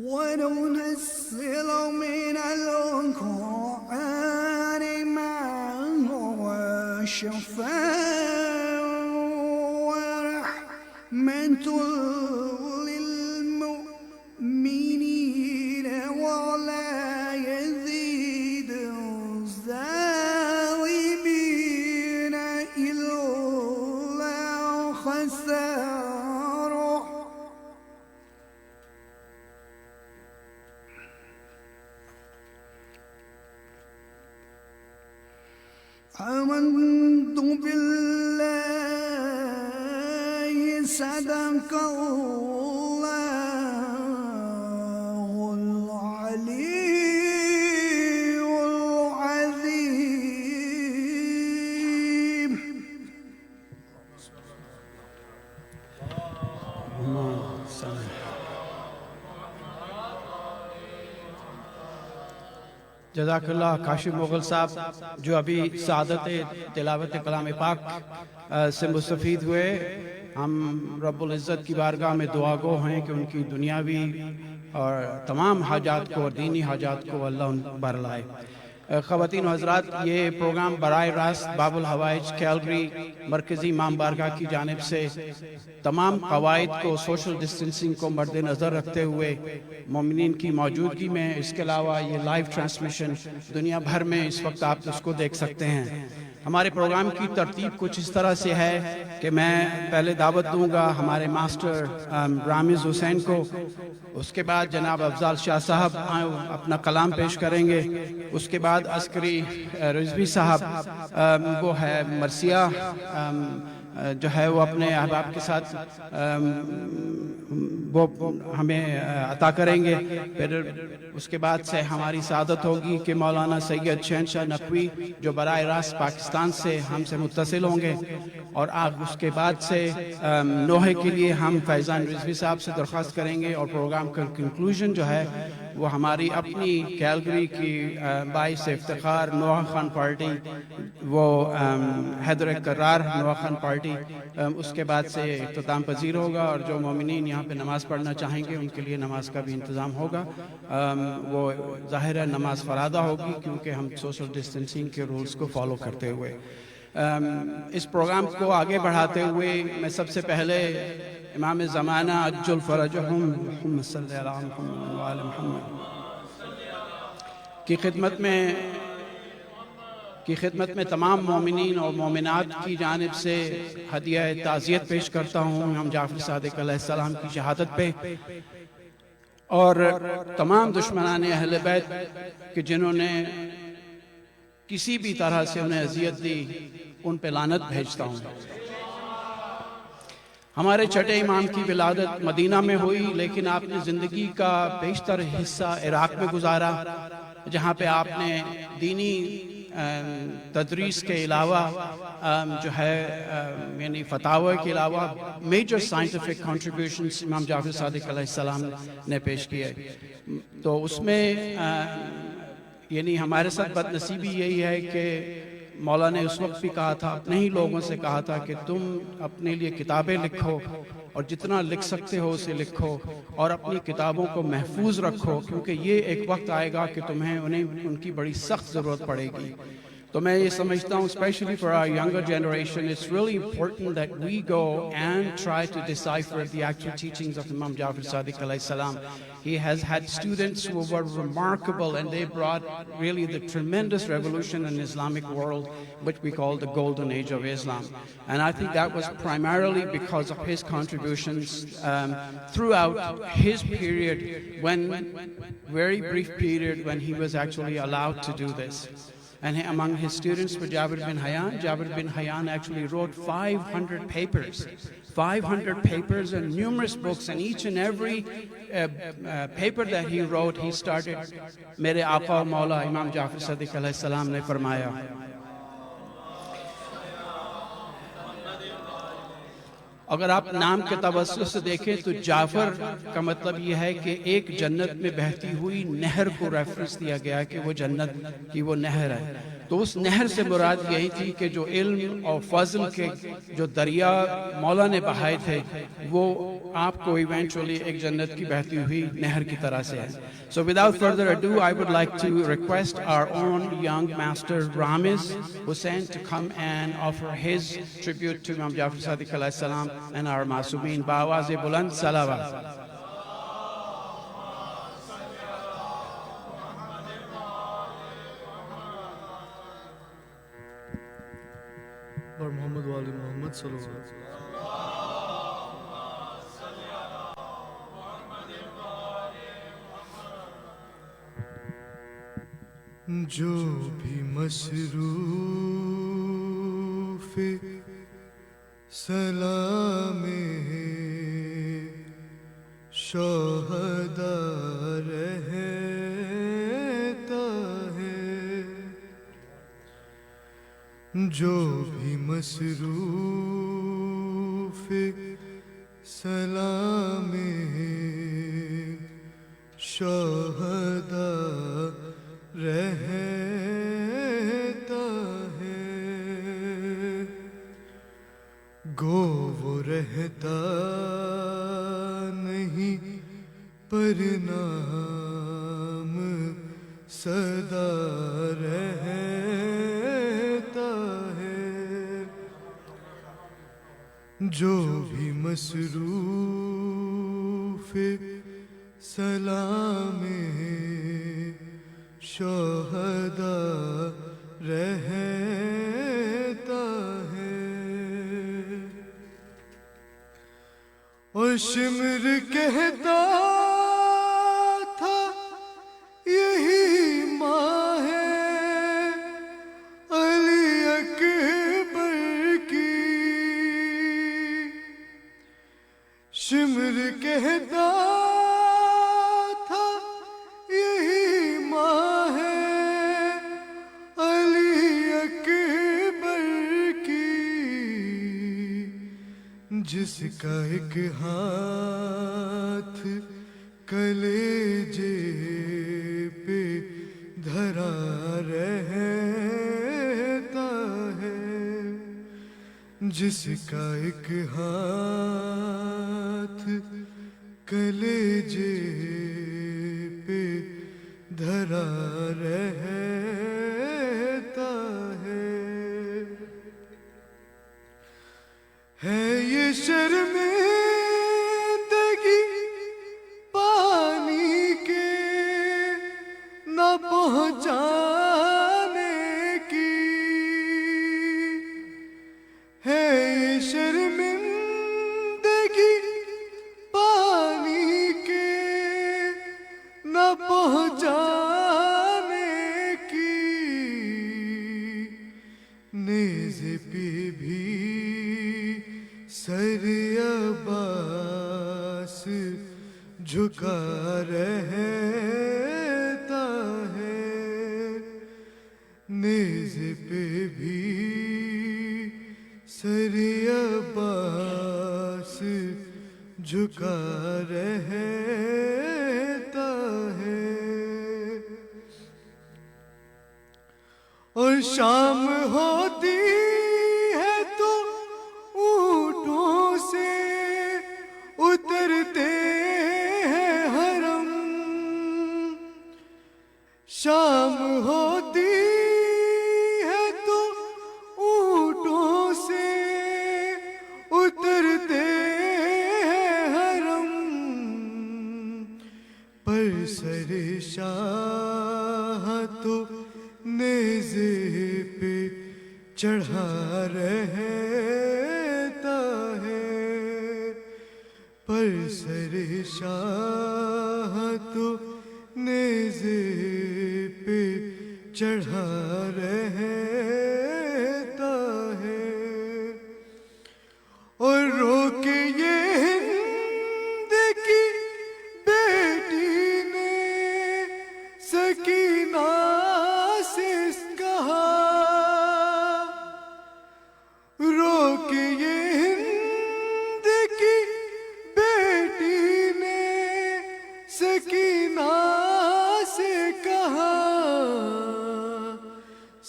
وننزل من القرآن ما هو شفاء ورحمة للمؤمنين ولا يزيد الظالمين إلا خسارا. آمنت بالله صدق الله العلي العظيم. جزاک اللہ کاشف مغل صاحب جو ابھی سعادت تلاوت کلام پاک سے مستفید ہوئے. ہم رب العزت کی بارگاہ میں دعا گو ہیں کہ ان کی دنیاوی اور تمام حاجات کو اور دینی حاجات کو اللہ ان بر لائے. خواتین و حضرات، یہ پروگرام براہ راست باب الحوائج کیلگری مرکزی امام بارگاہ کی جانب سے تمام قواعد کو، سوشل ڈسٹنسنگ کو مد نظر رکھتے ہوئے مومنین کی موجودگی میں، اس کے علاوہ یہ لائیو ٹرانسمیشن دنیا بھر میں اس وقت آپ اس کو دیکھ سکتے ہیں. ہمارے پروگرام کی ترتیب کچھ اس طرح سے ہے کہ میں پہلے دعوت دوں گا ہمارے ماسٹر رامز حسین کو، اس کے بعد جناب افضال شاہ صاحب اپنا کلام پیش کریں گے، اس کے بعد عسکری رضوی صاحب وہ ہے مرثیہ جو ہے وہ اپنے احباب کے ساتھ وہ ہمیں عطا کریں گے. پھر اس کے بعد سے ہماری سعادت ہوگی کہ مولانا سید شہنشاہ نقوی جو براہ راست پاکستان سے ہم سے متصل ہوں گے، اور اس کے بعد سے نوحے کے لیے ہم فیضان رضوی صاحب سے درخواست کریں گے، اور پروگرام کا کنکلوژن جو ہے وہ ہماری اپنی کیلگری کی باعث افتخار نوحہ خان پارٹی، وہ حیدر کرار نوحہ خان پارٹی، اس کے بعد سے اختتام پذیر ہوگا. اور جو مومنین یہاں پہ نماز پڑھنا چاہیں گے ان کے لیے نماز کا بھی انتظام ہوگا. وہ ظاہر ہے نماز فرادہ ہوگی کیونکہ ہم سوشل ڈسٹنسنگ کے رولز کو فالو کرتے ہوئے اس پروگرام کو آگے بڑھاتے ہوئے میں سب سے پہلے امام زمانہ عجل فرجہم محمد صلی اللہ علیہ وسلم کی خدمت میں تمام مومنین اور مومنات کی جانب سے ہدیہ تعزیت پیش کرتا ہوں امام جعفر صادق علیہ السلام کی شہادت پہ، اور تمام دشمنان اہل بیت کہ جنہوں نے کسی بھی طرح سے انہیں اذیت دی ان پہ لعنت بھیجتا ہوں. ہمارے چھٹے امام کی ولادت مدینہ میں ہوئی، لیکن آپ نے زندگی کا بیشتر حصہ عراق میں گزارا، جہاں پہ آپ نے دینی تدریس کے علاوہ جو ہے یعنی فتاوی کے علاوہ میجر سائنٹیفک کنٹریبیوشنز امام جعفر صادق علیہ السلام نے پیش کیے. تو اس میں یعنی ہمارے ساتھ بدنصیبی یہی ہے کہ مولا نے اس وقت بھی کہا تھا، اپنے ہی لوگوں سے کہا تھا کہ تم اپنے لیے کتابیں لکھو اور جتنا لکھ سکتے ہو اسے لکھو اور اپنی کتابوں کو محفوظ رکھو، کیونکہ یہ ایک وقت آئے گا کہ تمہیں ان کی بڑی سخت ضرورت پڑے گی. تو میں یہ سمجھتا ہوں especially for our younger generation it's really important that we go and try to decipher the actual teachings of Imam Ja'far Sadiq alayhi salam. He has had students who were remarkable and they brought really the tremendous revolution in the Islamic world which we call the golden age of Islam, and I think that was primarily because of his contributions throughout his period, when very brief period when he was actually allowed to do this. And among his students were Jabir bin Hayyan. Jabir bin Hayyan actually wrote 500 papers and numerous books, and each and every paper that he wrote, he started, Mere Aqa Maula Imam Ja'far Sadiq alayhi salam ne farmaya. اگر آپ نام کے توسط سے دیکھیں تو جعفر کا مطلب یہ ہے کہ ایک جنت میں بہتی ہوئی نہر کو ریفرنس دیا گیا کہ وہ جنت کی وہ نہر ہے. تو اس نہر سے مراد یہی تھی کہ جو علم اور فضل کے جو دریا مولا نے بہائے تھے وہ آپ کو ایونچولی ایک جنت کی بہتی ہوئی نہر کی طرح سے ہے. So without further ado, I would like to request our own young master Ramiz Hussain to come and offer his tribute to Imam Jafar Sadiq alayhi salam and our Masumeen. Ba'awaz buland salawat. اور محمد والی محمد صلی اللہ علیہ وسلم. جو بھی مصروف سلام شہدا رہتا ہے، جو بھی مصروف سلام شہدا رہتا ہے، گو وہ رہتا نہیں پر نام سدا رہتا ہے، جو بھی مصروف سلام شہدا رہتا ہے. اور شمر کہتا تھا یہی ماں ہے علی اکبر کی، شمر کہتا تھا یہی ماں ہے علی اکبر کی، جس کا ایک ہاتھ کلیجے پہ دھرا رہتا ہے، جس کا ایک ہاتھ کلیجے پہ دھرا رہتا ہے. یہ شرمندگی پانی کے نہ پہنچانے کی، ہے یہ شرمندگی پانی کے نہ پہنچانے کی، نیزے پہ بھی سر عباس جھکا رہتا ہے، نیزے پہ بھی سر عباس جھکا رہتا ہے. اور شام ہوتی ہے تو اونٹوں سے اترتے ہیں حرم، شام ہوتی ہے تو اونٹوں سے اترتے ہیں حرم، پر سر شاہ تو نیزے پہ چڑھا رہتا ہے، پر سر شاہ تو نیزے پہ چڑھا رہتا ہے. اور رو کے یہ ہند کی بیٹی نے سکینہ سے کہا، رو کے یہ ہند کی بیٹی نے سکینہ سے کہا،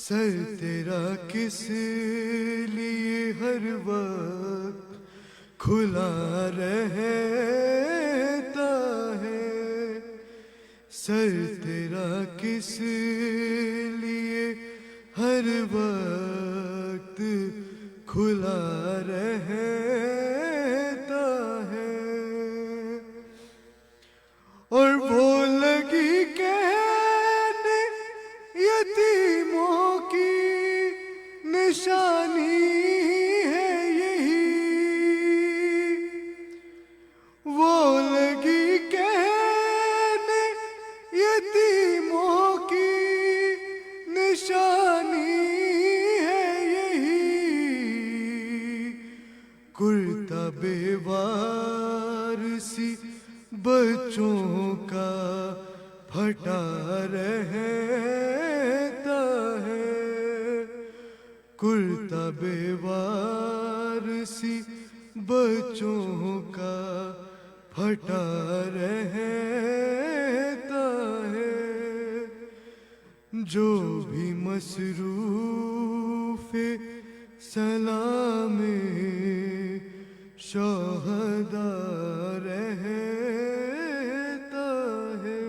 سر کس لیے ہر وقت کھلا رہتا ہے، سر تیرا کس لیے ہر وقت کھلا رہتا ہے، اور وہ لگی کہنے یتیموں کی نشانی ہے یہی، وہ لگی کہنے یتیموں کی نشانی ہے یہی، کرتا بے وارسی بچوں کا پھٹا رہتا ہے، کرتا بے وارسی بچوں کا پھٹا رہتا ہے، جو بھی مصروف سلام شہداء رہتا ہے،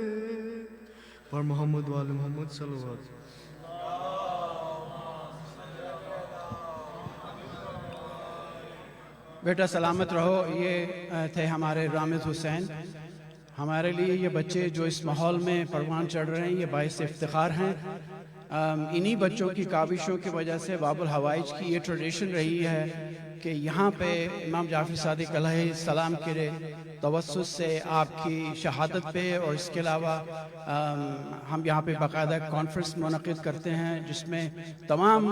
اور محمد وآل محمد صلی اللہ علیہ وسلم۔ بیٹا سلامت رہو۔ یہ تھے ہمارے رامد حسین۔ ہمارے لیے یہ بچے جو اس ماحول میں پروان چڑھ رہے ہیں یہ باعث افتخار ہیں۔ انہی بچوں کی کاوشوں کی وجہ سے باب الحوائج کی یہ ٹریڈیشن رہی ہے کہ یہاں پہ امام جعفر صادق علیہ السلام کے توسط سے آپ کی شہادت پہ، اور اس کے علاوہ ہم یہاں پہ باقاعدہ کانفرنس منعقد کرتے ہیں جس میں تمام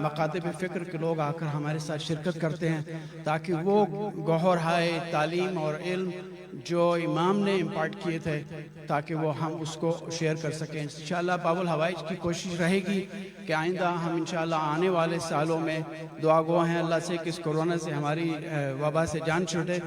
مکاتب فکر کے لوگ آ کر ہمارے ساتھ شرکت کرتے ہیں تاکہ وہ گوہرہائے تعلیم اور علم جو امام نے امپارٹ کیے تھے تاکہ وہ ہم اس کو شیئر کر سکیں۔ انشاءاللہ باب الحوائج کی کوشش رہے گی کہ آئندہ ہم انشاءاللہ آنے والے سالوں میں دعا گو ہیں اللہ سے کہ اس کورونا سے ہماری وبا سے جان چھوٹے،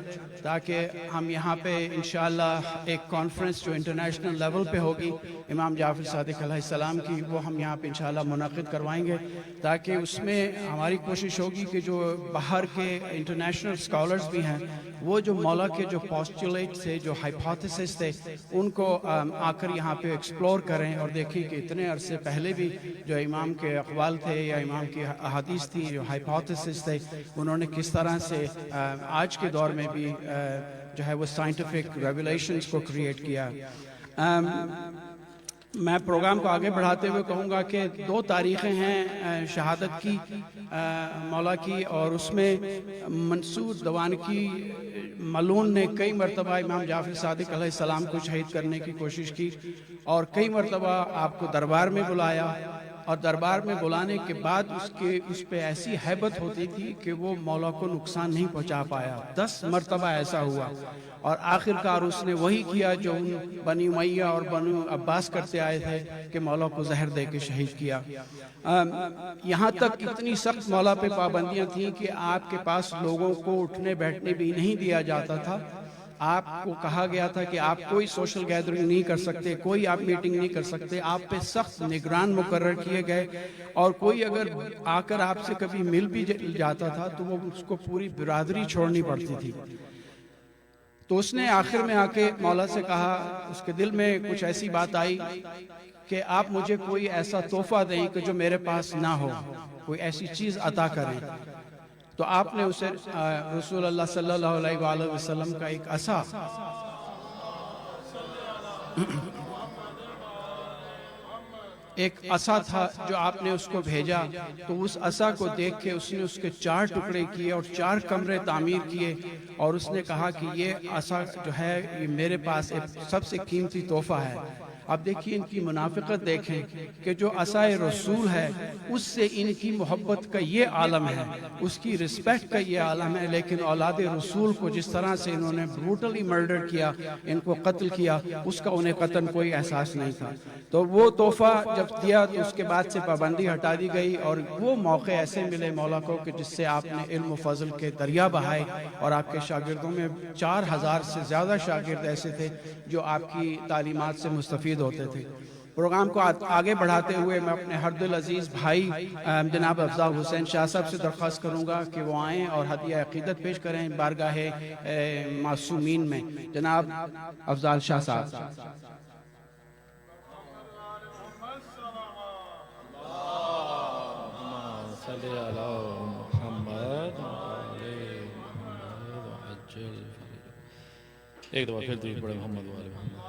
تاکہ ہم یہاں پہ انشاءاللہ ایک کانفرنس جو انٹرنیشنل لیول پہ ہوگی امام جعفر صادق علیہ السلام کی، وہ ہم یہاں پہ انشاءاللہ منعقد کروائیں گے، تاکہ اس میں ہماری کوشش ہوگی کہ جو باہر کے انٹرنیشنل اسکالرز بھی ہیں وہ جو مولا کے جو پوسٹولیٹ تھے، جو ہائپوتھیسس تھے، ان کو آ کر یہاں پہ ایکسپلور کریں اور دیکھیں کہ اتنے عرصے پہلے بھی جو امام کے اقوال تھے یا امام کی احادیث تھی، جو ہائپوتھیسس تھے، انہوں نے کس طرح سے آج کے دور میں بھی جو ہے وہ سائنٹیفک ریولیشنز کو کریٹ کیا۔ میں پروگرام کو آگے بڑھاتے ہوئے کہوں گا کہ 2 تاریخیں ہیں شہادت کی مولا کی، اور اس میں منصور دوان کی ملعون نے کئی مرتبہ امام جعفر صادق علیہ السلام کو شہید کرنے کی کوشش کی، اور کئی مرتبہ آپ کو دربار میں بلایا، اور دربار میں بلانے کے بعد اس پہ ایسی ہیبت ہوتی تھی کہ وہ مولا کو نقصان نہیں پہنچا پایا۔ 10 مرتبہ ایسا ہوا، اور آخرکار اس نے وہی کیا جو بنی امیہ اور بنو عباس کرتے آئے تھے کہ مولا کو زہر دے کے شہید کیا۔ یہاں تک اتنی سخت مولا پہ پابندیاں تھیں کہ آپ کے پاس لوگوں کو اٹھنے بیٹھنے بھی نہیں دیا جاتا تھا۔ آپ کو کہا گیا تھا کہ آپ کوئی سوشل گیدرنگ نہیں کر سکتے، کوئی آپ میٹنگ نہیں کر سکتے، آپ پہ سخت نگران مقرر کیے گئے، اور کوئی اگر آ کر آپ سے کبھی مل بھی جاتا تھا تو وہ اس کو پوری برادری چھوڑنی پڑتی تھی۔ تو اس نے آخر میں آ کے مولا سے کہا، اس کے دل میں کچھ ایسی بات آئی کہ آپ مجھے کوئی ایسا تحفہ دیں کہ جو میرے پاس نہ ہو، کوئی ایسی چیز عطا کریں۔ تو آپ نے اسے رسول اللہ صلی اللہ علیہ وآلہ وسلم کا ایک عصا تھا جو آپ نے اس کو بھیجا، تو اس عصا کو دیکھ کے اس نے اس کے 4 ٹکڑے کیے اور 4 کمرے تعمیر کیے، اور اس نے کہا کہ یہ عصا جو ہے یہ میرے پاس ایک سب سے قیمتی تحفہ ہے۔ اب دیکھیے ان کی منافقت دیکھیں کہ جو عصا رسول ہے اس سے ان کی محبت کا یہ عالم ہے، اس کی رسپیکٹ کا یہ عالم ہے، لیکن اولاد رسول کو جس طرح سے انہوں نے بروٹلی مرڈر کیا، ان کو قتل کیا، اس کا انہیں قطعاً کوئی احساس نہیں تھا۔ تو وہ تحفہ جب دیا تو اس کے بعد سے پابندی ہٹا دی گئی، اور وہ موقع ایسے ملے مولا کو کہ جس سے آپ نے علم و فضل کے دریا بہائے، اور آپ کے شاگردوں میں 4000 سے زیادہ شاگرد ایسے تھے جو آپ کی تعلیمات سے مستفید ہوتے تھے۔ پروگرام کو آگے بڑھاتے ہوئے میں اپنے ہر دل عزیز بھائی جناب افضال حسین شاہ صاحب سے درخواست کروں گا کہ وہ آئیں اور ہدیہ عقیدت پیش کریں بارگاہ معصومین میں. جناب افضال شاہ صاحب. صلی علی محمد ایک دفعہ پھر درود پڑھیں محمد والے محمد.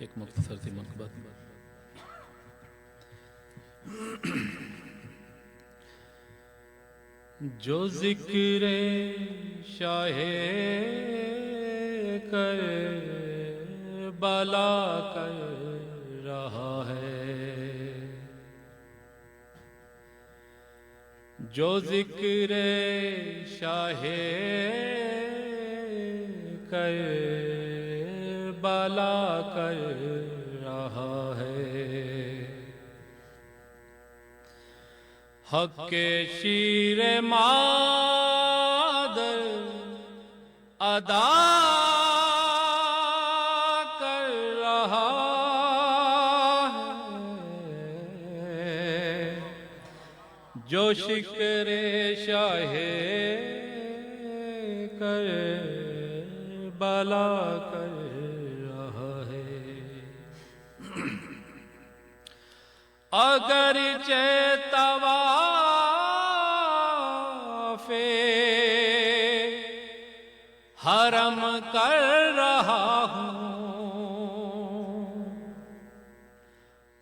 ایک مختصر سی منقبت. جو ذکر شاہ کربلا کر رہا ہے، جو ذکر شاہ کربلا کر رہا ہے، حق کے شیر مادر ادا کر رہا ہے، جو شکر شاہ کربلا کر رہا ہے. اگرچہ طواف حرم کر رہا ہوں،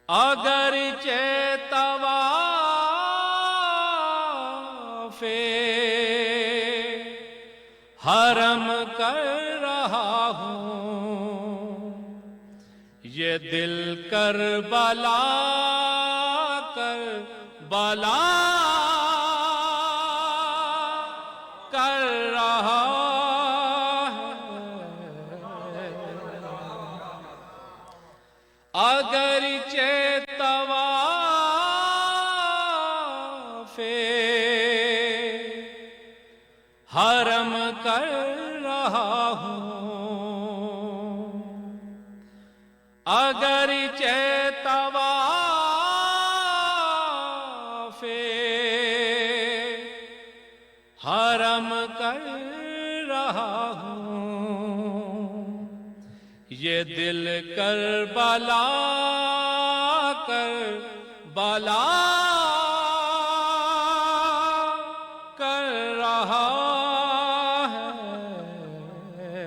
اگرچہ طواف حرم کر رہا ہوں، یہ دل کربلا کر رہا ہے. اگرچہ طواف حرم کر رہا ہوں، اگرچہ طواف حرم کر رہا ہوں، یہ دل کربلا کر رہا ہے،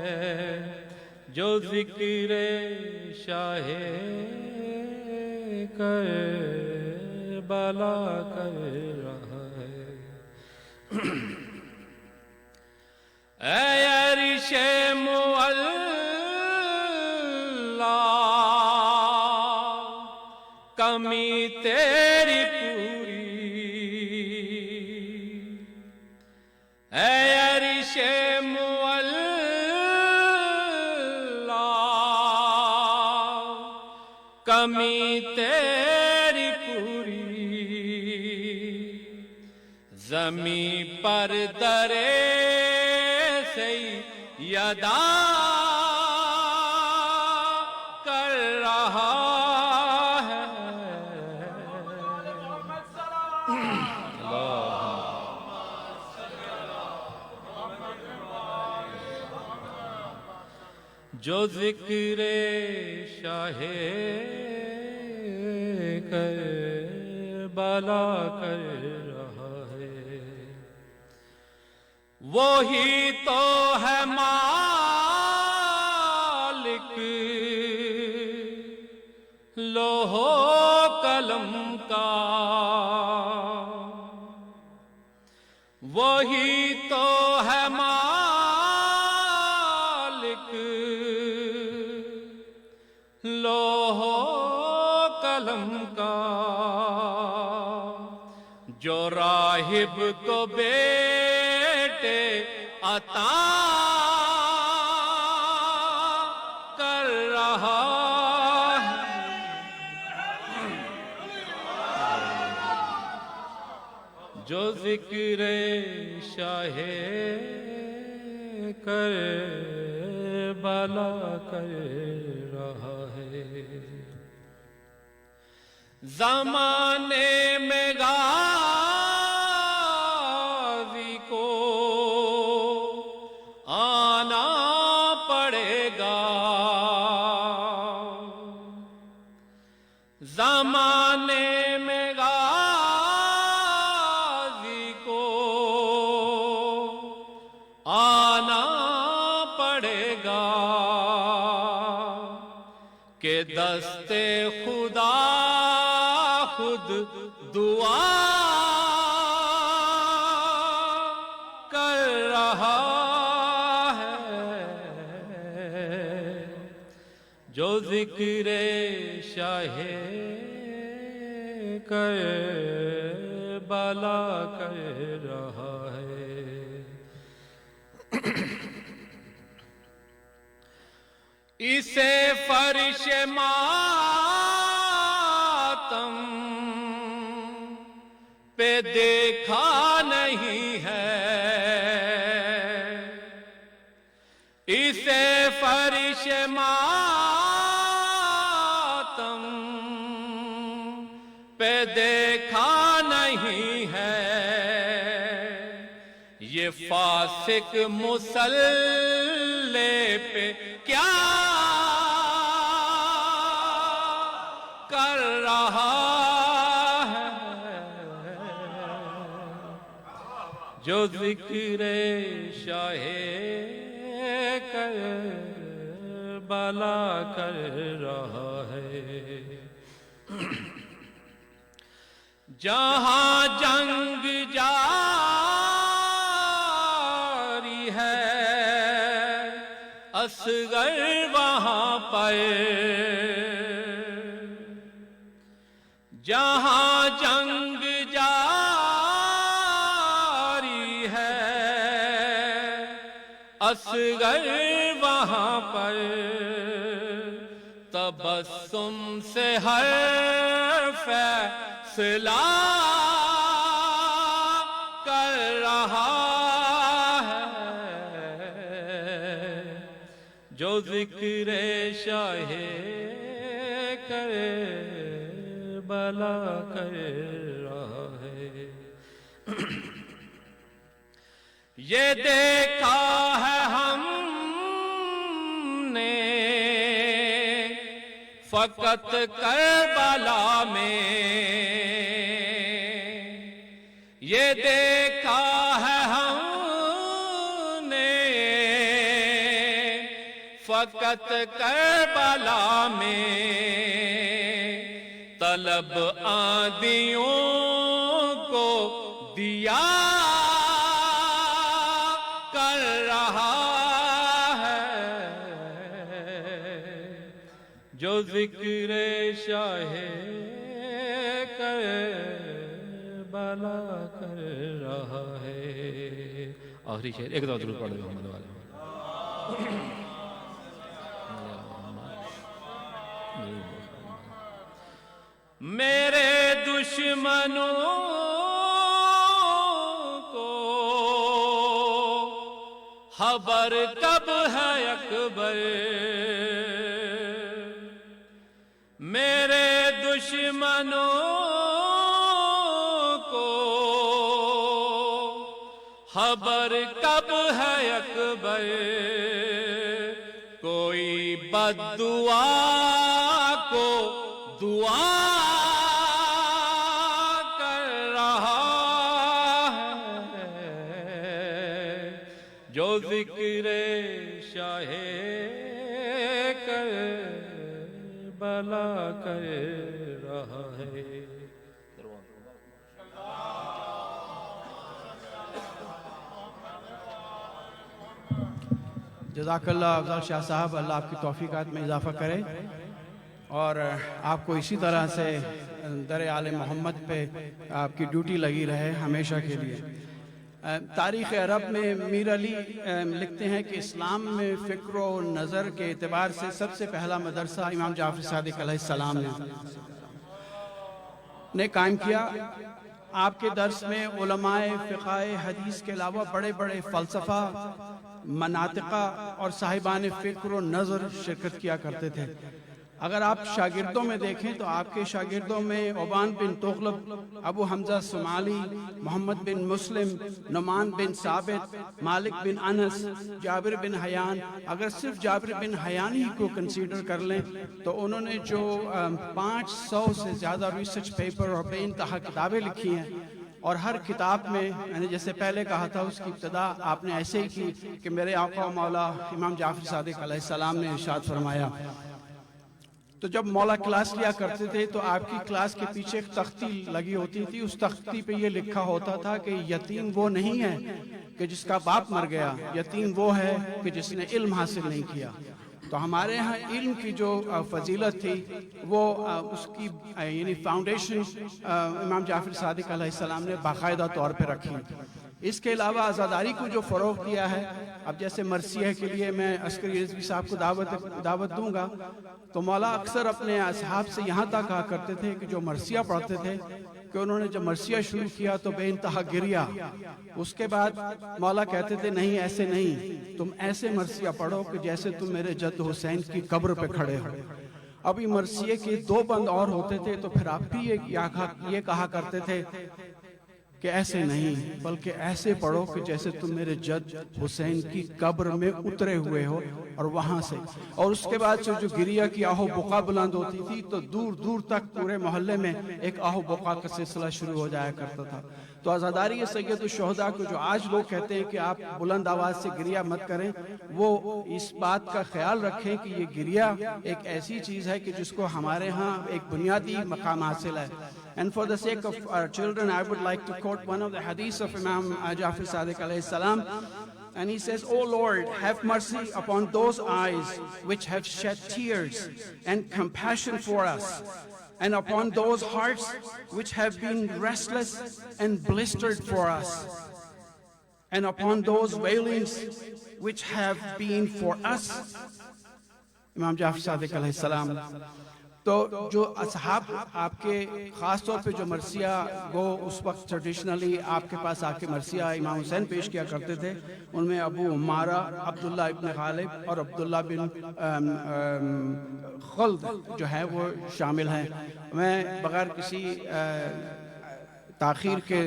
جو ذکر شاہ کربلا کر رہا ہے. اے عرش معلا کمی تیری پوری، اے عرش معلا کمی تیری پوری، زمین پر درے سیدہ کر رہا ہے. جو ذکر شاہ کربلا کر رہا ہے، وہی تو ہے مالک لوح و قلم کا، وہی تو ہے مالک لوح و قلم کا، جو راہب کو بیٹے عطا کر رہا ہے. جو ذکر شاہ کربلا کر رہا ہے زمانے میں غازی کو آنا پڑے گا زمانے میں غازی کو آنا پڑے گا کہ دست خدا خود دعا کر رہا ہے جو ذکر شاہ کربلا کر رہا ہے اسے فرش ماتم پہ دیکھا نہیں ہے اسے فرش ماتم پہ دیکھا نہیں ہے یہ فاسق مصلی پہ کیا کر رہا ہے جو ذکر شاہ کربلا کر رہا ہے جہاں جنگ جاری ہے اصغر وہاں پر جہاں جنگ جاری ہے اصغر وہاں پر تبسم سے ہر فیصلہ کر رہا ہے جو ذکر شاہ کربلا کر رہا ہے یہ دیکھا ہے ہم نے فقط کربلا میں یہ دیکھا ہے ہم نے فقط کربلا میں طلب آندیوں کو دیا کر رہا ہے جو ذکر شاہ کربلا کر رہا ہے آخری شعر ایک دو درود پڑھ دو محمد والے میرے دشمنوں کو خبر کب ہے اکبر میرے دشمنوں کو خبر کب ہے اکبر کوئی بد دعا کو دعا کر رہا ہے جو ذکر شاہ کربلا کر رہا ہے جزاک اللہ افضل شاہ صاحب اللہ آپ کی توفیقات میں اضافہ کرے اور آپ کو اسی طرح سے در آل محمد پہ آپ کی ڈیوٹی لگی رہے ہمیشہ کے لیے تاریخ عرب میں میر علی لکھتے ہیں کہ اسلام میں فکر و نظر کے اعتبار سے سب سے پہلا مدرسہ امام جعفر صادق علیہ السلام نے قائم کیا آپ کے درس میں علماء فقہ حدیث کے علاوہ بڑے بڑے فلسفہ مناطقہ اور صاحبان فکر و نظر شرکت کیا کرتے تھے۔ اگر آپ شاگردوں میں دیکھیں تو آپ کے شاگردوں میں عبان بن تغلب، ابو حمزہ سمالی، محمد بن مسلم، نعمان بن ثابت، مالک بن انس، جابر بن حیان۔ اگر صرف جابر بن حیان ہی کو کنسیڈر کر لیں تو انہوں نے جو 500 سے زیادہ ریسرچ پیپر اور بے انتہا کتابیں لکھی ہیں، اور ہر کتاب میں میں نے جیسے پہلے کہا تھا اس کی ابتدا آپ نے ایسے ہی کی کہ میرے آقا و مولا امام جعفر صادق علیہ السلام نے ارشاد فرمایا۔ تو جب مولا کلاس لیا کرتے تھے تو آپ کی کلاس کے پیچھے ایک تختی لگی ہوتی تھی، اس تختی پہ یہ لکھا ہوتا تھا کہ یتیم وہ نہیں ہے کہ جس کا باپ مر گیا، یتیم وہ ہے کہ جس نے علم حاصل نہیں کیا۔ تو ہمارے ہاں علم کی جو فضیلت تھی وہ اس کی یعنی فاؤنڈیشن امام جعفر صادق علیہ السلام نے باقاعدہ طور پہ رکھی۔ اس کے علاوہ عزاداری کو جو فروغ دیا ہے، اب جیسے مرثیہ کے لیے میں عسکری رضوی صاحب کو دعوت دوں گا، تو مولا اکثر اپنے اصحاب سے یہاں تک کہا کرتے تھے کہ جو مرثیہ پڑھتے تھے کہ انہوں نے جب مرثیہ شروع کیا تو بے انتہا گریا۔ اس کے بعد مولا کہتے تھے نہیں ایسے نہیں، تم ایسے مرثیہ پڑھو کہ جیسے تم میرے جد حسین کی قبر پہ کھڑے ہو۔ ابھی مرثیے کے 2 بند اور ہوتے تھے تو پھر آپ بھی یہ کہا کرتے تھے کہ ایسے نہیں بلکہ ایسے پڑھو کہ جیسے تم میرے جد حسین کی قبر میں اترے ہوئے ہو، اور وہاں سے اور اس کے بعد سے جو گریہ کی آہو بقا بلند ہوتی تھی تو دور دور تک پورے محلے میں ایک آہو بقا کا سلسلہ شروع ہو جایا کرتا تھا۔ تو عزاداری سید الشہداء کو جو آج لوگ کہتے ہیں کہ آپ بلند آواز سے گریہ مت کریں، وہ اس بات کا خیال رکھیں کہ یہ گریہ ایک ایسی چیز ہے کہ جس کو ہمارے ہاں ایک بنیادی مقام حاصل ہے۔ And for the sake of our children, I would like to quote one of the hadiths of Imam Ja'far Sadiq alayhi salam. And he says, O Lord, have mercy upon those eyes which have shed tears and compassion for us, and upon those hearts which have been restless and blistered for us, and upon those wailings which have been for us. Imam Ja'far Sadiq alayhi salam. تو جو اصحاب آپ کے خاص طور پہ جو مرثیہ گو اس وقت ٹریڈیشنلی آپ کے پاس آ کے مرثیہ امام حسین پیش کیا کرتے تھے، ان میں ابو عمارہ، عبداللہ ابن غالب اور عبداللہ بن خلد جو ہے وہ شامل ہیں۔ میں بغیر کسی تاخیر کے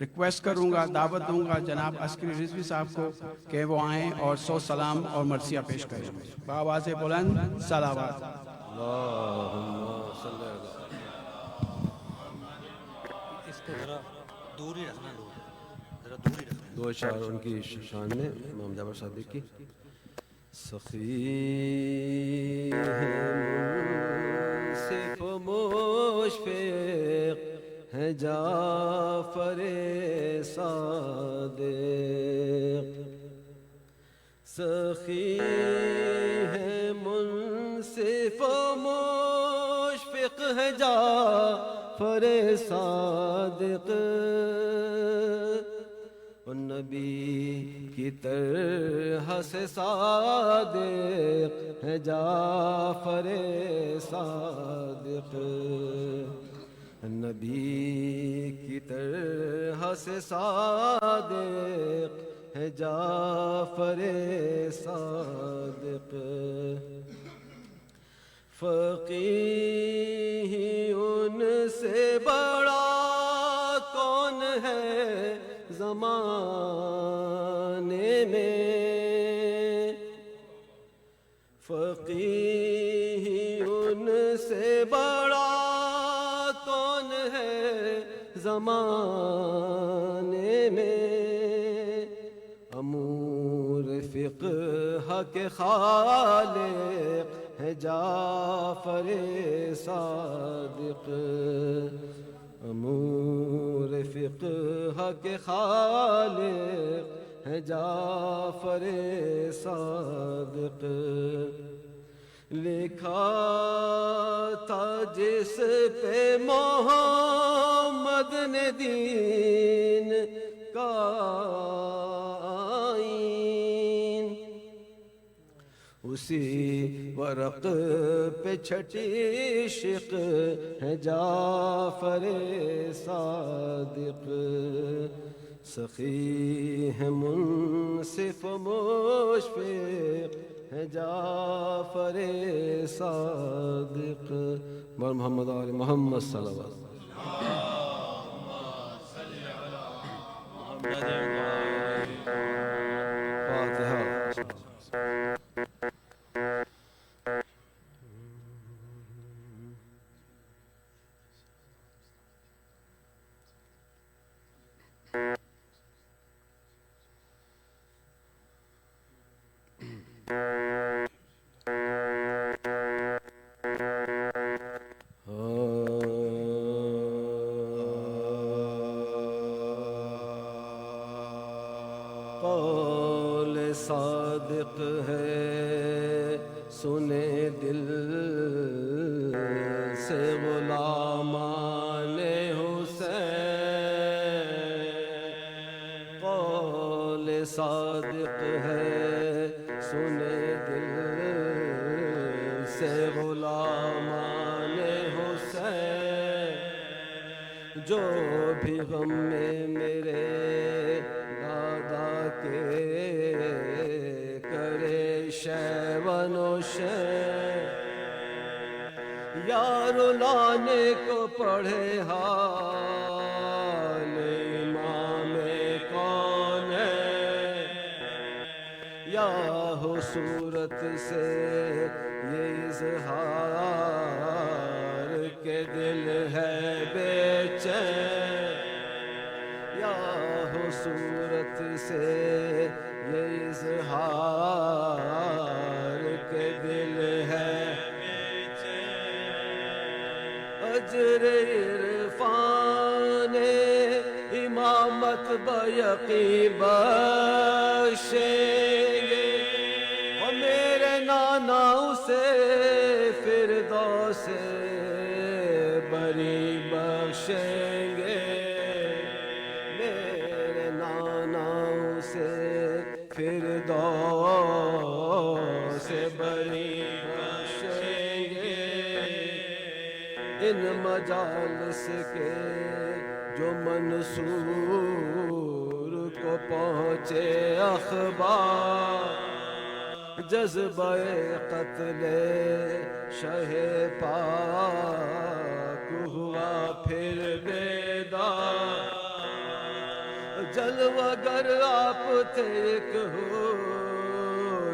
ریکویسٹ کروں گا، دعوت دوں گا جناب عسکری رضوی صاحب کو کہ وہ آئیں اور 100 سلام اور مرثیہ پیش کریں۔ بآواز بلند صلوات۔ اس کو ذرا دور ہی رکھنا، ذرا دور ہی رکھنا۔ 2 اشعار ان کی شان میں امام جعفر صادق کی۔ سخی صرف مشفق ہے جعفر صادق، سخی ہے منصف مشفق ہے جعفر صادق، نبی کی طرح سے صادق ہے جعفر صادق، نبی کی طرح سے صادق ہے جعفر صادق، فقیہ ان سے بڑا کون ہے زمانے میں، فقیہ ان سے بڑا کون ہے زمانے میں، امور فقہ کے خالق ہے جعفر صادق، امور فقہ کے خالق ہے جعفر صادق، لکھا تھا جس پہ محمد نے دین کا آئین، اسی ورق پہ چھٹی عشق ہے جعفر صادق، سخی ہے منصف و مشفق ہے جعفر صادق بر محمد آل محمد صلی اللہ علیہ وسلم. فاتحہ. قول صادق ہے سنے دل سے غلامان حسین. قول صادق ہے سنے دل سے غلامان حسین. جو بھی غم میں میرے دادا کے کرے شیون و شے یا رلانے کو پڑھے حال امام کون ہے یا ہو صورت سے یہ اظہار کہ دل ہے بے چین یا ہو صورت سے یہ اظہار کہ دل ہے اجر عرفان امامت بیقین بخشیں گے اور میرے نانا اسے فردوس بری بخشیں گے. میرے نانا اسے فردوس بری بخشیں گے. ان مجالس کے جو منصور کو پہنچے اخبار جذبہ قتل شہ پاک ہوا پھر بیدار. جلوہ گر آپ تھے ایک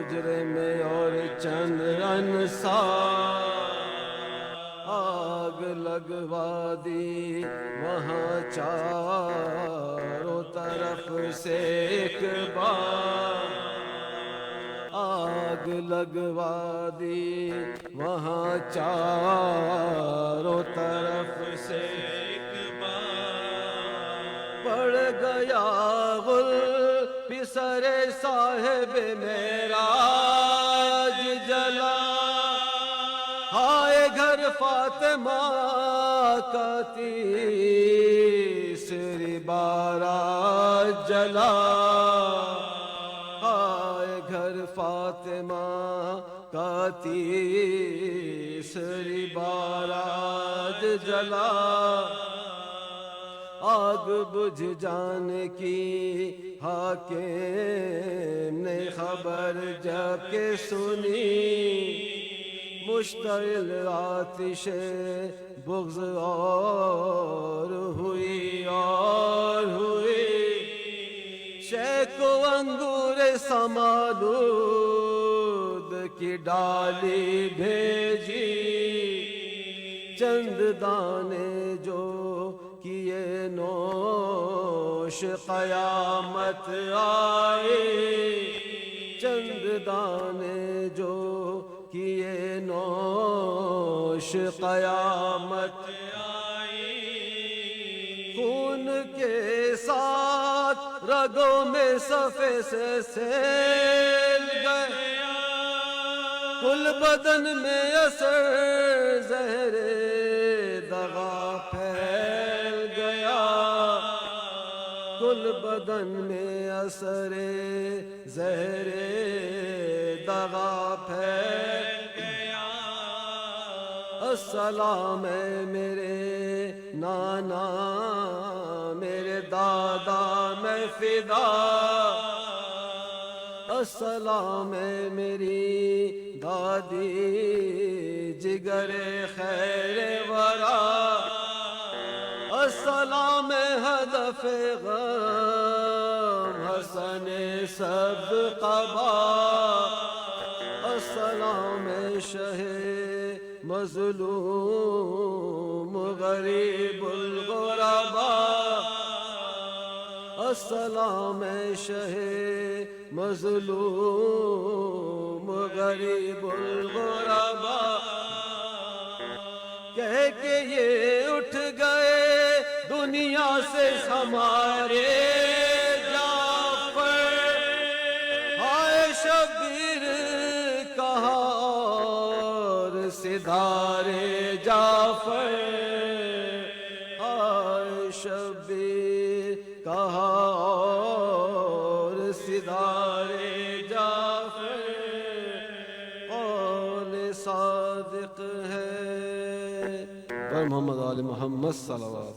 حجرے میں اور چند انصار. آگ لگوا دی وہاں چاروں طرف سے ایک بار. آگ لگوا دی وہاں چاروں طرف سے ایک بار. پڑ گیا غل پسر صاحب معراج جلا. ہائے گھر فاطمہ کا تیسری بارات جلا. ہائے گھر فاطمہ کا تیسری بارات جلا. آگ بجھ جانے کی حاکم نے خبر جب کہ سنی مشتعل آتش بغض اور ہوئی. شیخ کو انگور سمالود کی ڈالی بھیجی. چند دانے جو کیے نوش قیامت آئی. چند دانے جو کیے نوش قیامت آئی. خون کے ساتھ رگوں میں صفے سے سیل گئے. کل بدن میں اثر زہر دغا پھیل گیا. کل بدن میں اثر زہر دغا پھیل گیا. السلام ہے میرے نانا میرے دادا میں فدا، السلام ہے میری دادی جگر خیر ورا، السلام ہدف غم حسن سب قبا، السلام شہ مظلوم غریب الغربا، السلام شہ مظلوم غریب الغربا، کہہ کے یہ اٹھ گئے دنیا سے ہمارے جعفر، ہائے شبیر کہا اور سدھارے جعفر، ہائے شبیر کہا اور سدھارے جعفر، قول صادق ہے پر محمد آل محمد صلوات۔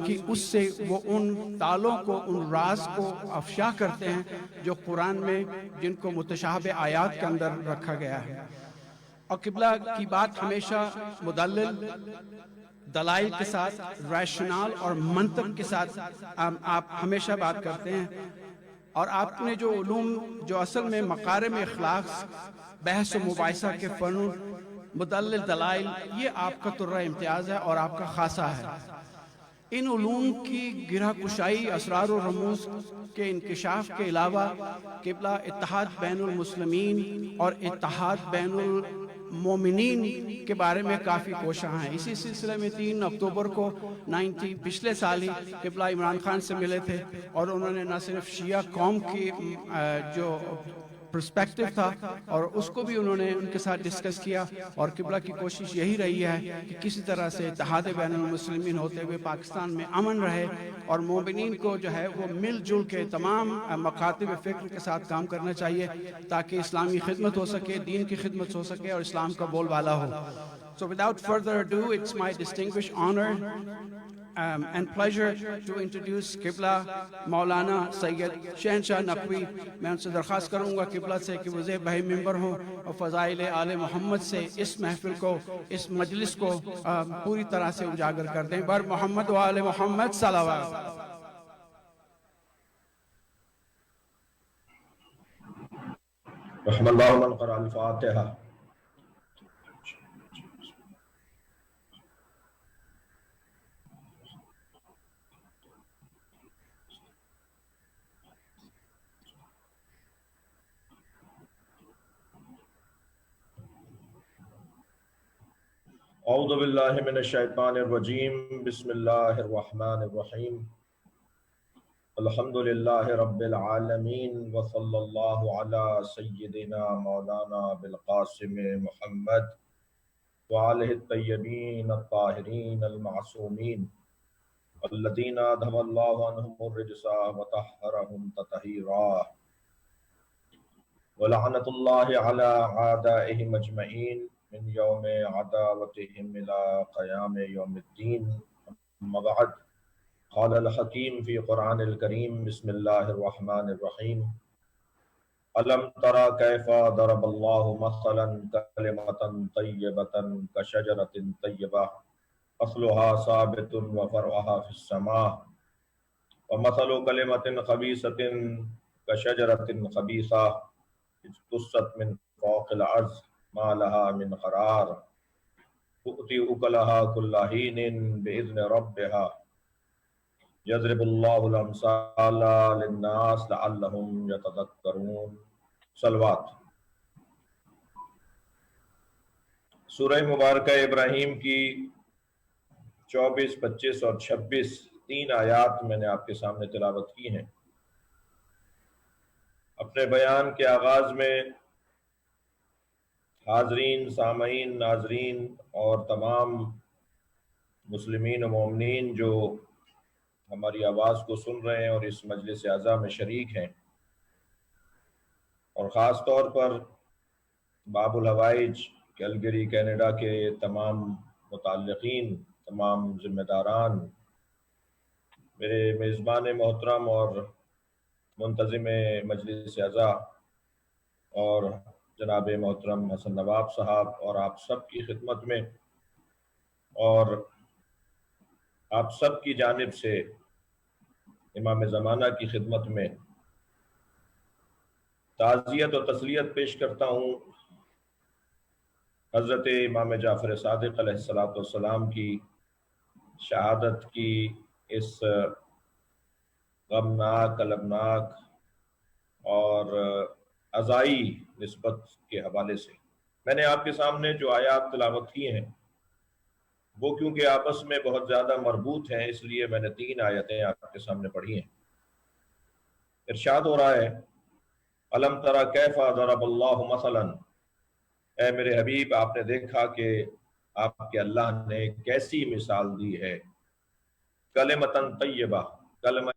کی اس سے وہ ان تالوں کو، ان راز کو افشا کرتے ہیں جو قرآن میں جن کو متشابہ آیات کے اندر رکھا گیا ہے۔ اور قبلہ کی بات ہمیشہ مدلل دلائل کے ساتھ، ریشنال اور منطق کے ساتھ آپ ہمیشہ بات کرتے ہیں، اور آپ نے جو علوم جو اصل میں مقارم اخلاق، بحث و مباحثہ کے فنون، مدلل دلائل، یہ آپ کا طرہ امتیاز ہے اور آپ کا خاصہ ہے۔ ان علوم کی گرہ کشائی، اسرار و رموز کے انکشاف کے علاوہ قبلہ اتحاد بین المسلمین اور اتحاد بین المومنین کے بارے میں کافی کوشاں ہیں۔ اسی سلسلے میں 3 اکتوبر کو پچھلے سال ہی قبلہ عمران خان سے ملے تھے، اور انہوں نے نہ صرف شیعہ قوم کی جو پرسپیکٹو تھا اور اس کو بھی انہوں نے ان کے ساتھ ڈسکس کیا، اور قبلہ کی کوشش یہی رہی ہے کہ کسی طرح سے اتحاد بین المسلمین ہوتے ہوئے پاکستان میں امن رہے، اور مومنین کو جو ہے وہ مل جل کے تمام مکاتب فکر کے ساتھ کام کرنا چاہیے تاکہ اسلامی خدمت ہو سکے، دین کی خدمت ہو سکے اور اسلام کا بول بالا ہو۔ So without further ado, it's my distinguished honor and pleasure to introduce قبلہ مولانا سید شہنشاہ نقوی۔ میں ان سے درخواست کروں گا قبلہ سے کہ وہ زیب بھائی ممبر ہوں اور فضائل آل محمد سے اس محفل کو، اس مجلس کو پوری طرح سے اجاگر کر دیں۔ بر محمد و آل محمد صلوات۔ رحم اللہ من قرأ الفاتحہ۔ اعوذ باللہ من الشیطان الرجیم، بسم اللہ الرحمن الرحیم، الحمدللہ رب العالمین، وصلی اللہ علی سیدنا مولانا بالقاسم محمد وآلہ الطیبین الطاہرین المعصومین الذین اذھب اللہ عنہم الرجس وطہرہم تطہیرا، ولعنۃ اللہ علی اعدائہم اجمعین من یوم عداوتہم الى قیام یوم الدین، اما بعد، قال الحکیم فی قرآن الکریم، بسم اللہ الرحمن الرحیم، الم تر کیف ضرب اللہ مثلا کلمۃ طیبۃ کشجرۃ طیبہ اصلها ثابت وفرعها فی السماء، ومثل کلمۃ خبیثۃ کشجرۃ خبیثہ اجتثت من فوق الارض ما لها من قرار، تؤتی اکلها کل حین باذن ربها، یضرب اللہ الامثال للناس لعلہم یتذکرون۔ صلوات۔ سورہ مبارکہ ابراہیم کی 24، 25 اور 26 تین آیات میں نے آپ کے سامنے تلاوت کی ہیں۔ اپنے بیان کے آغاز میں حاضرین، سامعین، ناظرین اور تمام مسلمین و مومنین جو ہماری آواز کو سن رہے ہیں اور اس مجلس اعزا میں شریک ہیں، اور خاص طور پر باب الحوائج کیلگری کینیڈا کے تمام متعلقین، تمام ذمہ داران، میرے میزبان محترم اور منتظم مجلس اعزا اور جناب محترم حسن نواب صاحب، اور آپ سب کی خدمت میں اور آپ سب کی جانب سے امام زمانہ کی خدمت میں تعزیت و تسلیت پیش کرتا ہوں حضرت امام جعفر صادق علیہ السلام کی شہادت کی اس غمناک، المناک اور عزائی نسبت کے حوالے سے۔ میں نے آپ کے سامنے جو آیات تلاوت کی ہیں وہ کیونکہ آپس میں بہت زیادہ مربوط ہیں، اس لیے میں نے 3 آیتیں آپ کے سامنے پڑھی ہیں۔ ارشاد ہو رہا ہے، الم تری کیف ضرب اللہ مثلا، اے میرے حبیب آپ نے دیکھا کہ آپ کے اللہ نے کیسی مثال دی ہے، کلمۃ طیبہ، کلمہ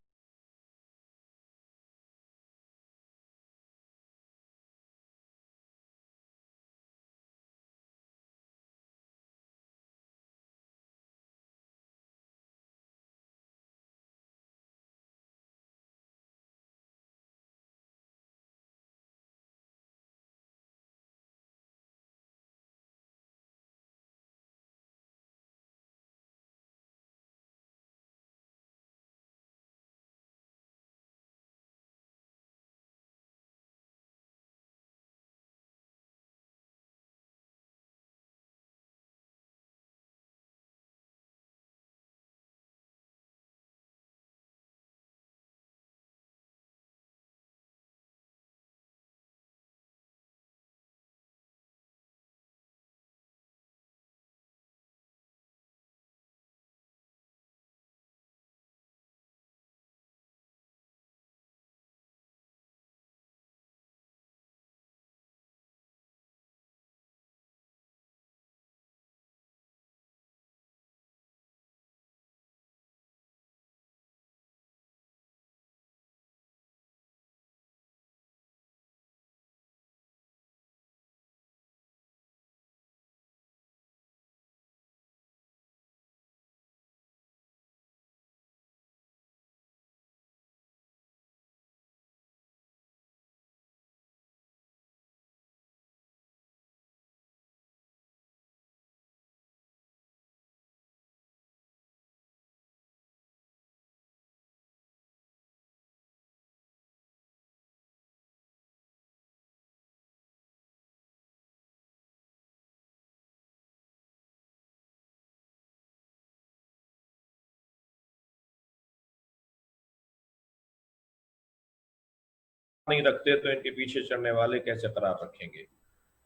نہیں رکھتے تو ان کے پیچھے چڑھنے والے کیسے قرار رکھیں گے؟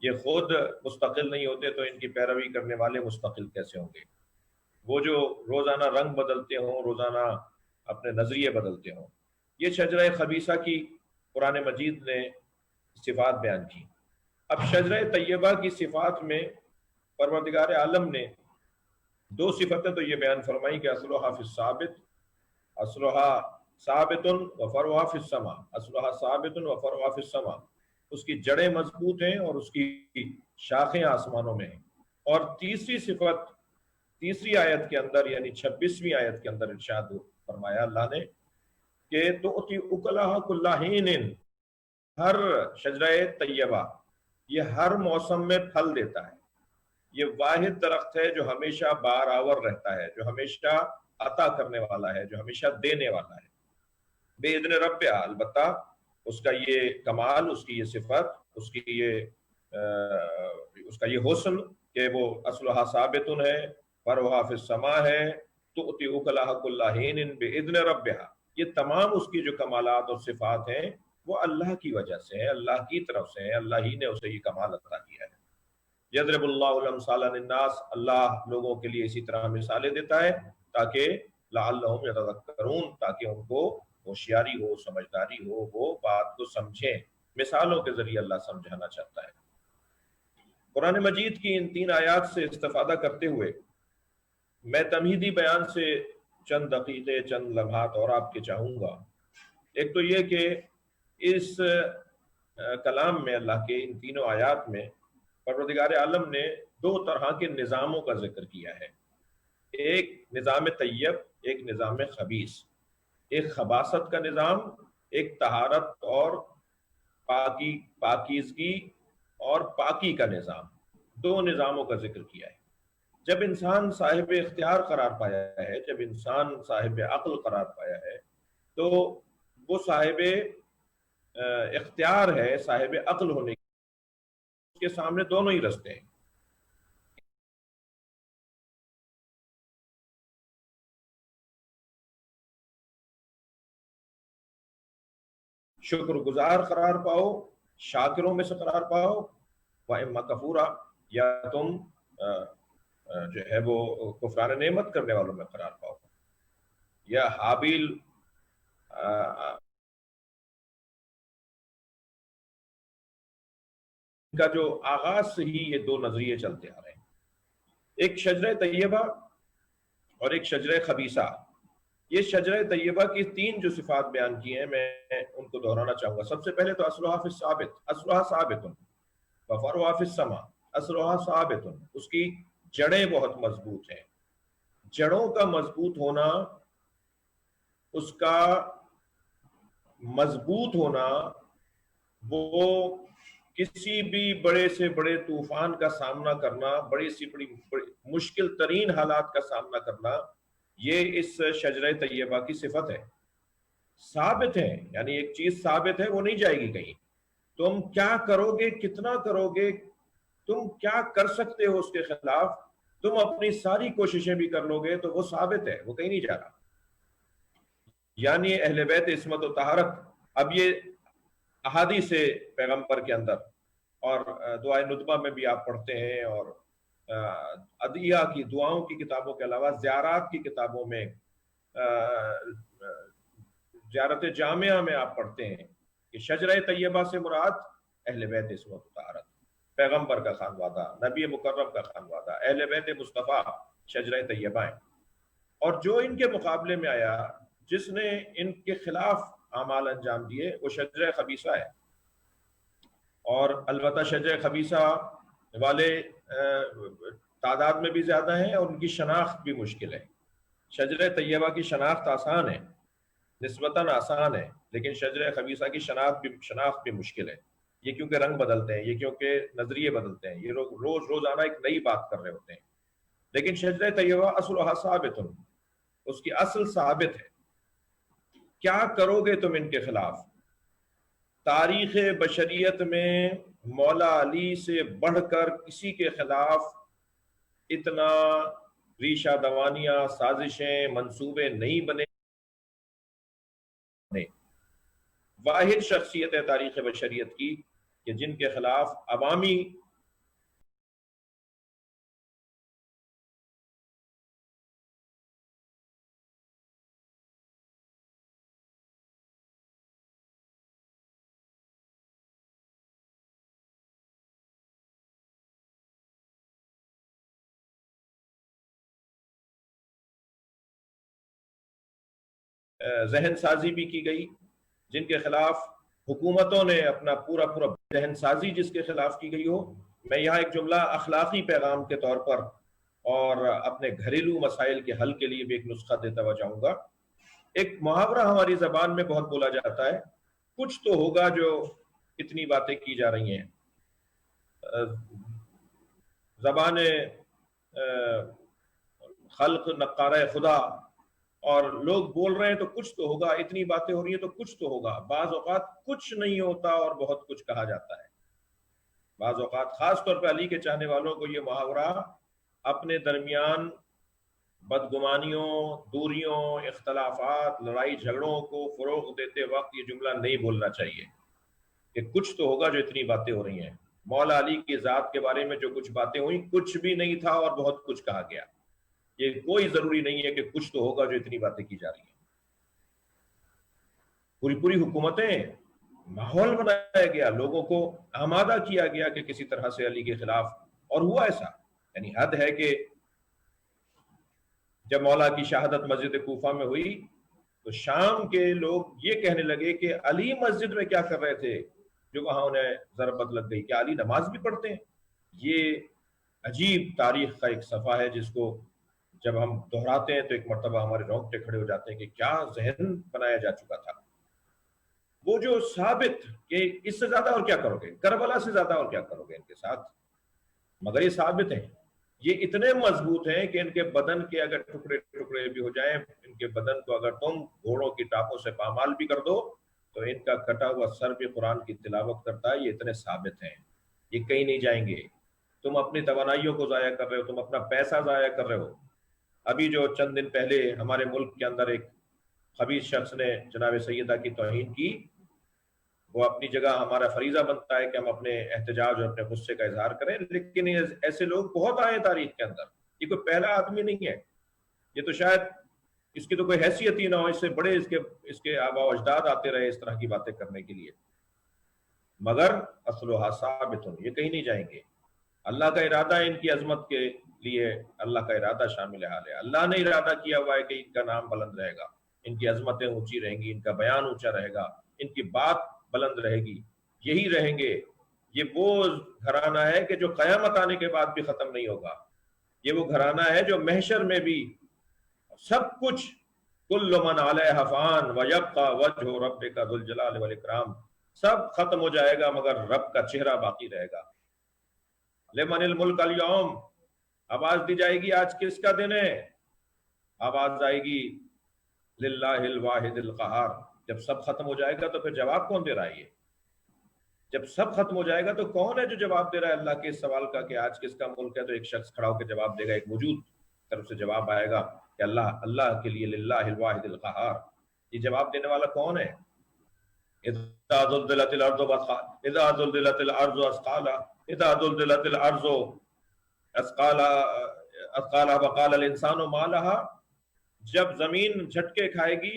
یہ خود مستقل نہیں ہوتے تو ان کی پیروی کرنے والے مستقل کیسے ہوں گے؟ وہ جو روزانہ رنگ بدلتے ہوں، روزانہ اپنے نظریے بدلتے ہوں. یہ شجرہ خبیثہ کی قرآن مجید نے صفات بیان کی. اب شجرہ طیبہ کی صفات میں پروردگار عالم نے دو صفتیں تو یہ بیان فرمائی کہ اصلھا فی الثابت، اصلھا ثابت و فرعھا فی السماء، اصلھا ثابت و فرعھا فی السماء، اس کی جڑیں مضبوط ہیں اور اس کی شاخیں آسمانوں میں ہیں. اور تیسری صفت تیسری آیت کے اندر یعنی 26ویں آیت کے اندر ارشاد فرمایا اللہ نے کہ تؤتی اکلھا کل حین، ہر شجرہ طیبہ یہ ہر موسم میں پھل دیتا ہے. یہ واحد درخت ہے جو ہمیشہ بار آور رہتا ہے، جو ہمیشہ عطا کرنے والا ہے، جو ہمیشہ دینے والا ہے. بے اذن رب، البتہ اس کا یہ کمال، اس کی یہ صفت، اس کا یہ حسن کہ وہ اصلھا ثابت ہے، فرعھا فی السماء ہے، تؤتی اکلھا کل حین باذن ربھا. یہ تمام اس کی جو کمالات اور صفات ہیں وہ اللہ کی وجہ سے ہیں، اللہ کی طرف سے ہیں، اللہ ہی نے اسے یہ کمال عطا کیا ہے. یضرب اللہ الامثال للناس، اللہ لوگوں کے لیے اسی طرح مثالیں دیتا ہے تاکہ لعلہم یتذکرون، تاکہ ان کو ہوشیاری ہو، سمجھداری ہو، وہ بات کو سمجھیں. مثالوں کے ذریعے اللہ سمجھانا چاہتا ہے. قرآن مجید کی ان 3 آیات سے استفادہ کرتے ہوئے میں تمہیدی بیان سے چند دقیقے، چند لمحات اور آپ کے چاہوں گا. ایک تو یہ کہ اس کلام میں اللہ کے ان تینوں آیات میں پروردگار عالم نے 2 طرح کے نظاموں کا ذکر کیا ہے. ایک نظام طیب، ایک نظام خبیث. ایک خباثت کا نظام، ایک طہارت اور پاکیزگی اور پاکی کا نظام. 2 نظاموں کا ذکر کیا ہے. جب انسان صاحب اختیار قرار پایا ہے، جب انسان صاحب عقل قرار پایا ہے تو وہ صاحب اختیار ہے، صاحب عقل ہونے کے سامنے دونوں ہی رستے ہیں. شکر گزار قرار پاؤ، شاکروں میں سے قرار پاؤ، وَإِمَّا کفورا، یا تم جو ہے وہ کفران نعمت کرنے والوں میں قرار پاؤ. یا حابیل کا جو آغاز سے ہی یہ 2 نظریے چلتے آ رہے ہیں، ایک شجرہ طیبہ اور ایک شجرہ خبیثہ. یہ شجرہ طیبہ کی 3 جو صفات بیان کی ہیں میں ان کو دہرانا چاہوں گا. سب سے پہلے تو اصلھا فی الثابت، اصلھا ثابت وفرعھا فی السماء، اصلھا ثابت، اس کی جڑیں بہت مضبوط ہیں. جڑوں کا مضبوط ہونا، اس کا مضبوط ہونا، وہ کسی بھی بڑے سے بڑے طوفان کا سامنا کرنا، بڑی مشکل ترین حالات کا سامنا کرنا، یہ اس شجرہ طیبہ کی صفت ہے. ثابت ہے، یعنی ایک چیز ثابت ہے، وہ نہیں جائے گی کہیں. تم کیا کرو گے، کتنا کرو گے، تم کیا کر سکتے ہو اس کے خلاف، تم اپنی ساری کوششیں بھی کر لو گے تو وہ ثابت ہے، وہ کہیں نہیں جا رہا. یعنی اہل بیت عصمت و طہارت. اب یہ احادیث پیغمبر کے اندر اور دعائے ندبہ میں بھی آپ پڑھتے ہیں، اور ادعیہ کی دعاؤں کی کتابوں کے علاوہ زیارات کی کتابوں میں، زیارت جامعہ میں آپ پڑھتے ہیں کہ شجرہ طیبہ سے مراد اہل بیت عصمت و طہارت، پیغمبر کا خانوادہ، نبی مکرم کا خانوادہ، اہل بیت مصطفیٰ شجرہ طیبہ ہیں. اور جو ان کے مقابلے میں آیا، جس نے ان کے خلاف اعمال انجام دیے، وہ شجرہ خبیثہ ہے. اور البتہ شجرہ خبیثہ والے تعداد میں بھی زیادہ ہیں اور ان کی شناخت بھی مشکل ہے. شجرہ طیبہ کی شناخت آسان ہے، نسبتاً آسان ہے، لیکن شجرہ خبیثہ کی شناخت بھی مشکل ہے. یہ کیونکہ رنگ بدلتے ہیں، یہ کیونکہ نظریے بدلتے ہیں، یہ روزانہ ایک نئی بات کر رہے ہوتے ہیں. لیکن شجرہ طیبہ اصلھا ثابت، اس کی اصل ثابت ہے. کیا کرو گے تم ان کے خلاف؟ تاریخ بشریت میں مولا علی سے بڑھ کر کسی کے خلاف اتنا ریشہ دوانیاں، سازشیں، منصوبے نہیں بنے واحد شخصیت ہے تاریخ بشریت کی کہ جن کے خلاف عوامی ذہن سازی بھی کی گئی، جن کے خلاف حکومتوں نے اپنا پورا ذہن سازی جس کے خلاف کی گئی ہو۔ میں یہاں ایک جملہ اخلاقی پیغام کے طور پر اور اپنے گھریلو مسائل کے حل کے لیے بھی ایک نسخہ دیتا ہوا جاؤں گا۔ ایک محاورہ ہماری زبان میں بہت بولا جاتا ہے، کچھ تو ہوگا جو اتنی باتیں کی جا رہی ہیں۔ زبان خلق نقارہ خدا، اور لوگ بول رہے ہیں تو کچھ تو ہوگا، اتنی باتیں ہو رہی ہیں تو کچھ تو ہوگا۔ بعض اوقات کچھ نہیں ہوتا اور بہت کچھ کہا جاتا ہے۔ بعض اوقات خاص طور پہ علی کے چاہنے والوں کو یہ محاورہ اپنے درمیان بدگمانیوں، دوریوں، اختلافات، لڑائی جھگڑوں کو فروغ دیتے وقت یہ جملہ نہیں بولنا چاہیے کہ کچھ تو ہوگا جو اتنی باتیں ہو رہی ہیں۔ مولا علی کی ذات کے بارے میں جو کچھ باتیں ہوئیں، کچھ بھی نہیں تھا اور بہت کچھ کہا گیا۔ یہ کوئی ضروری نہیں ہے کہ کچھ تو ہوگا جو اتنی باتیں کی جا رہی ہیں۔ پوری حکومتیں، ماحول بنایا گیا، لوگوں کو آمادہ کیا گیا کہ کسی طرح سے علی کے خلاف، اور ہوا ایسا۔ یعنی حد ہے کہ جب مولا کی شہادت مسجد کوفہ میں ہوئی تو شام کے لوگ یہ کہنے لگے کہ علی مسجد میں کیا کر رہے تھے جو وہاں انہیں ضربت لگ گئی، کیا علی نماز بھی پڑھتے ہیں؟ یہ عجیب تاریخ کا ایک صفحہ ہے جس کو جب ہم دہراتے ہیں تو ایک مرتبہ ہمارے رونگٹے کھڑے ہو جاتے ہیں کہ کیا ذہن بنایا جا چکا تھا۔ وہ جو ثابت کہ اس سے زیادہ اور کیا کرو گے، کربلا سے زیادہ اور کیا کرو گے ان کے ساتھ، مگر یہ ثابت ہیں، یہ اتنے مضبوط ہیں کہ ان کے بدن کے اگر ٹکڑے بھی ہو جائیں، ان کے بدن کو اگر تم گھوڑوں کی ٹاپوں سے پامال بھی کر دو تو ان کا کٹا ہوا سر بھی قرآن کی تلاوت کرتا ہے۔ یہ اتنے ثابت ہیں، یہ کہیں نہیں جائیں گے۔ تم اپنی توانائیوں کو ضائع کر رہے ہو، تم اپنا پیسہ ضائع کر رہے ہو۔ ابھی جو چند دن پہلے ہمارے ملک کے اندر ایک خبیث شخص نے جناب سیدہ کی توہین کی، وہ اپنی جگہ ہمارا فریضہ بنتا ہے کہ ہم اپنے احتجاج اور اپنے غصے کا اظہار کریں، لیکن ایسے لوگ بہت آئے تاریخ کے اندر۔ یہ کوئی پہلا آدمی نہیں ہے، یہ تو شاید اس کی تو کوئی حیثیت ہی نہ ہو، اس سے بڑے اس کے آباء و اجداد آتے رہے اس طرح کی باتیں کرنے کے لیے، مگر اصلها ثابت، یہ کہیں نہیں جائیں گے۔ اللہ کا ارادہ ہے ان کی عظمت کے لیے، اللہ کا ارادہ شامل حال ہے۔ اللہ نے ارادہ کیا ہوا ہے کہ ان کا نام بلند رہے گا، ان کی عظمتیں اونچی رہیں گی، ان کا بیان اونچا رہے گا، ان کی بات بلند رہے گی، یہی رہیں گے۔ یہ وہ گھرانہ ہے کہ جو قیامت آنے کے بعد بھی ختم نہیں ہوگا۔ یہ وہ گھرانہ ہے جو محشر میں بھی سب کچھ، کل من علیہا فان ویبقی وجہ ربک ذو الجلال والاکرام، سب ختم ہو جائے گا مگر رب کا چہرہ باقی رہے گا۔ لمن الملک اليوم، آواز دی جائے گی آج کس کا دن ہے؟ آواز آئے گی للہ الواحد القہار۔ جب سب ختم ہو جائے گا تو پھر جواب کون دے رہا ہے؟ یہ جب سب ختم ہو جائے گا تو کون ہے جو جواب دے رہا ہے اللہ کے اس سوال کا کہ آج کس کا ملک ہے؟ تو ایک شخص کھڑا ہو کے جواب دے گا، ایک موجود طرف سے جواب آئے گا کہ اللہ کے لیے، للہ الواحد القہار۔ یہ جواب دینے والا کون ہے؟ اذا زلزلت الارض اذا زلزلت الارض اثقالها، اذا زلزلت الارض اثقالها وقال الانسان ما لها، جب زمین جھٹکے کھائے گی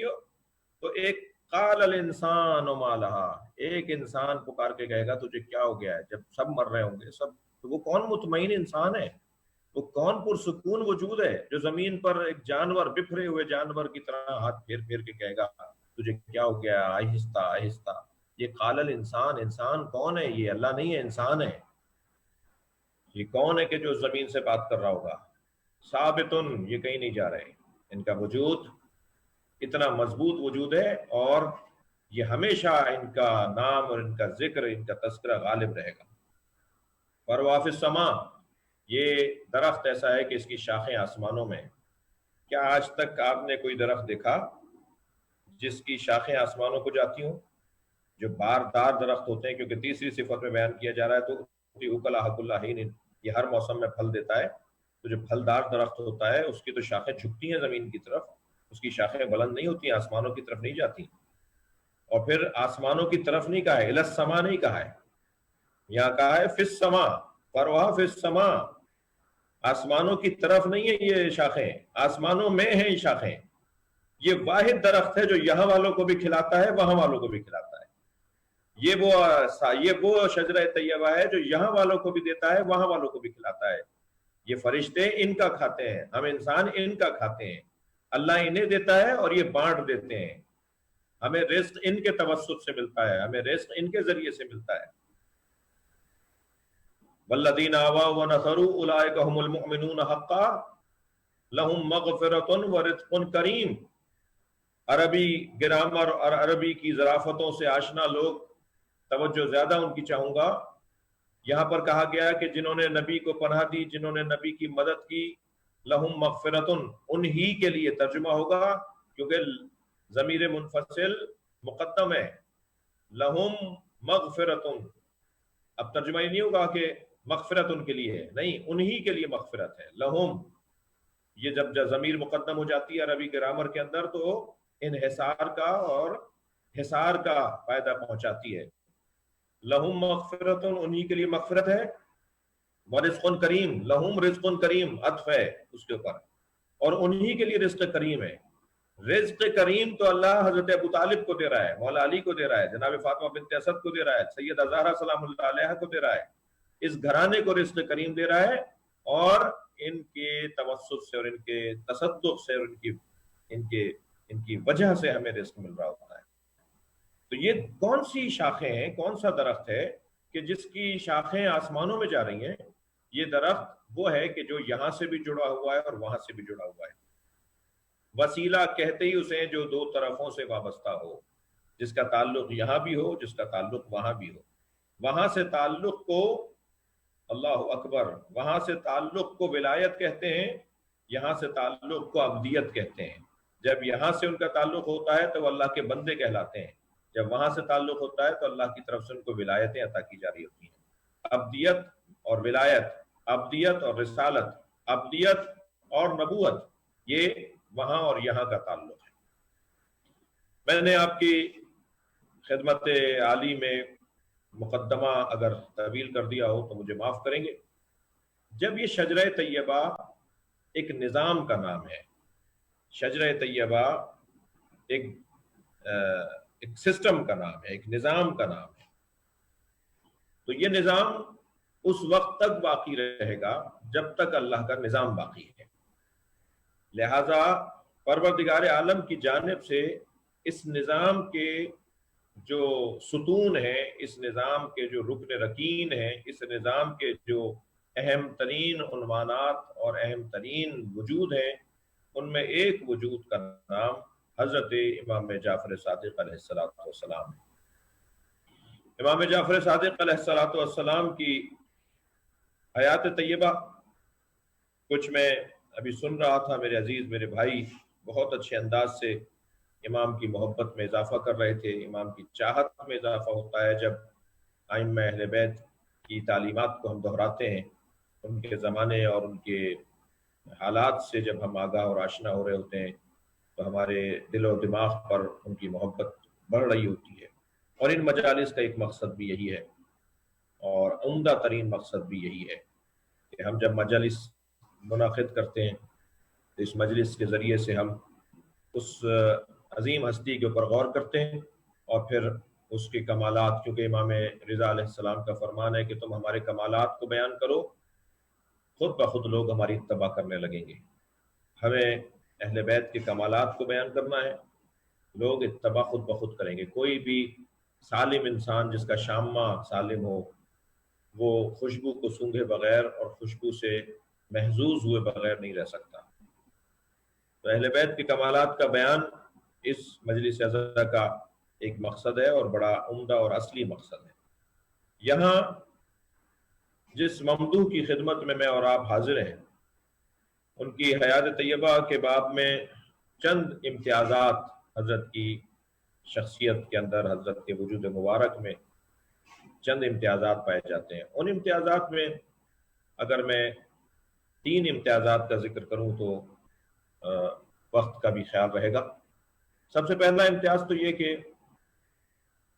تو ایک قال الانسان ما لها، ایک انسان پکار کے کہے گا تجھے کیا ہو گیا ہے؟ جب سب مر رہے ہوں گے سب، تو وہ کون مطمئن انسان ہے؟ وہ کون پرسکون وجود ہے جو زمین پر ایک جانور، بکھرے ہوئے جانور کی طرح ہاتھ پھیر پھیر کے کہے گا تجھے کیا ہو گیا؟ آہستہ آہستہ۔ یہ قال الانسان، انسان کون ہے؟ یہ اللہ نہیں ہے، انسان ہے۔ یہ کون ہے کہ جو زمین سے بات کر رہا ہوگا؟ ثابتن، یہ کہیں نہیں جا رہے، ان کا وجود اتنا مضبوط وجود ہے، اور یہ ہمیشہ ان کا نام اور ان کا ذکر، ان کا تذکرہ غالب رہے گا۔ فَرْوَافِ السَّمَاء، یہ درخت ایسا ہے کہ اس کی شاخیں آسمانوں میں۔ کیا آج تک آپ نے کوئی درخت دیکھا جس کی شاخیں آسمانوں کو جاتی ہوں؟ جو باردار درخت ہوتے ہیں، کیونکہ تیسری صفت میں بیان کیا جا رہا ہے تو اکلھا کل حین، یہ ہر موسم میں پھل دیتا ہے۔ تو جو پھلدار درخت ہوتا ہے اس کی تو شاخیں جھکتی ہیں زمین کی طرف، اس کی شاخیں بلند نہیں ہوتی ہیں، آسمانوں کی طرف نہیں جاتی، اور پھر آسمانوں کی طرف نہیں کہا ہے، الی السما نہیں کہا ہے، یہاں کہا ہے فی السما، فروہا فی السما، آسمانوں کی طرف نہیں ہے یہ شاخیں، آسمانوں میں ہیں یہ شاخیں. یہ واحد درخت ہے جو یہاں والوں کو بھی کھلاتا ہے، وہاں والوں کو بھی کھلاتا ہے. یہ وہ شجرہ طیبہ ہے جو یہاں والوں کو بھی دیتا ہے، وہاں والوں کو بھی کھلاتا ہے. یہ فرشتے ان کا کھاتے ہیں، ہم انسان ان کا کھاتے ہیں. اللہ انہیں دیتا ہے اور یہ بانٹ دیتے ہیں. ہمیں رزق ان کے توسط سے ملتا ہے، ہمیں رزق ان کے ذریعے سے ملتا ہے. والذین آووا ونصروا اولئک هم المؤمنون حقا لهم مغفرۃ ورزق کریم. عربی گرامر اور عربی کی ظرافتوں سے آشنا لوگ توجہ زیادہ ان کی چاہوں گا. یہاں پر کہا گیا کہ جنہوں نے نبی کو پناہ دی، جنہوں نے نبی کی مدد کی، لہم مغفرتن، انہی کے لیے ترجمہ ہوگا کیونکہ ضمیر منفصل مقدم ہے. لہم مغفرتن، اب ترجمہ یہ نہیں ہوگا کہ مغفرت ان کے لیے ہے، نہیں، انہی کے لیے مغفرت ہے. لہم، یہ جب ضمیر مقدم ہو جاتی ہے عربی گرامر کے اندر تو انحصار کا اور حصار کا فائدہ پہنچاتی ہے. لہم مغفرت، انہی کے لیے مغفرت ہے. ورزق کریم، لہم رزق کریم عطف ہے اس کے اوپر، اور انہی کے لیے رزق کریم ہے. رزق کریم تو اللہ حضرت ابو طالب کو دے رہا ہے، مولا علی کو دے رہا ہے، جناب فاطمہ بنت اسد کو دے رہا ہے، سیدہ زہرا سلام اللہ علیہا کو دے رہا ہے. اس گھرانے کو رزق کریم دے رہا ہے، اور ان کے توسط سے اور ان کے تصدق سے اور ان کی وجہ سے ہمیں رزق مل رہا ہوتا ہے. تو یہ کون سی شاخیں ہیں، کون سا درخت ہے کہ جس کی شاخیں آسمانوں میں جا رہی ہیں؟ یہ درخت وہ ہے کہ جو یہاں سے بھی جڑا ہوا ہے اور وہاں سے بھی جڑا ہوا ہے. وسیلہ کہتے ہی اسے جو دو طرفوں سے وابستہ ہو، جس کا تعلق یہاں بھی ہو، جس کا تعلق وہاں بھی ہو. وہاں سے تعلق کو اللہ اکبر، وہاں سے تعلق کو ولایت کہتے ہیں، یہاں سے تعلق کو عبدیت کہتے ہیں. جب یہاں سے ان کا تعلق ہوتا ہے تو وہ اللہ کے بندے کہلاتے ہیں، جب وہاں سے تعلق ہوتا ہے تو اللہ کی طرف سے ان کو ولایتیں عطا کی جا رہی ہوتی ہیں. عبدیت اور ولایت، عبدیت اور رسالت، عبدیت اور نبوت، یہ وہاں اور یہاں کا تعلق ہے. میں نے آپ کی خدمت عالی میں مقدمہ اگر طویل کر دیا ہو تو مجھے معاف کریں گے. جب یہ شجرہ طیبہ ایک نظام کا نام ہے، شجرہ طیبہ ایک سسٹم کا نام ہے، ایک نظام کا نام ہے، تو یہ نظام اس وقت تک باقی رہے گا جب تک اللہ کا نظام باقی ہے. لہذا پروردگار عالم کی جانب سے اس نظام کے جو ستون ہیں، اس نظام کے جو رکن رکین ہیں، اس نظام کے جو اہم ترین عنوانات اور اہم ترین وجود ہیں، ان میں ایک وجود کا نام حضرت امام جعفر صادق علیہ السلام ہے. امام جعفر صادق علیہ السلام کی حیات طیبہ کچھ میں ابھی سن رہا تھا، میرے عزیز میرے بھائی بہت اچھے انداز سے امام کی محبت میں اضافہ کر رہے تھے. امام کی چاہت میں اضافہ ہوتا ہے جب ائمہ اہل بیت کی تعلیمات کو ہم دہراتے ہیں، ان کے زمانے اور ان کے حالات سے جب ہم آگاہ اور آشنا ہو رہے ہوتے ہیں تو ہمارے دل و دماغ پر ان کی محبت بڑھ رہی ہوتی ہے. اور ان مجالس کا ایک مقصد بھی یہی ہے، اور عمدہ ترین مقصد بھی یہی ہے کہ ہم جب مجلس منعقد کرتے ہیں تو اس مجلس کے ذریعے سے ہم اس عظیم ہستی کے اوپر غور کرتے ہیں، اور پھر اس کے کمالات، کیونکہ امام رضا علیہ السلام کا فرمان ہے کہ تم ہمارے کمالات کو بیان کرو، خود بخود لوگ ہماری اتباع کرنے لگیں گے. ہمیں اہل بیت کے کمالات کو بیان کرنا ہے، لوگ اتباع خود بخود کریں گے. کوئی بھی سالم انسان جس کا شامہ سالم ہو، وہ خوشبو کو سونگھے بغیر اور خوشبو سے محظوظ ہوئے بغیر نہیں رہ سکتا. تو اہل بیت کے کمالات کا بیان اس مجلس عزا کا ایک مقصد ہے، اور بڑا عمدہ اور اصلی مقصد ہے. یہاں جس ممدوح کی خدمت میں اور آپ حاضر ہیں، ان کی حیات طیبہ کے باب میں چند امتیازات حضرت کی شخصیت کے اندر، حضرت کے وجود مبارک میں چند امتیازات پائے جاتے ہیں. ان امتیازات میں اگر میں 3 امتیازات کا ذکر کروں تو وقت کا بھی خیال رہے گا. سب سے پہلا امتیاز تو یہ کہ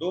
2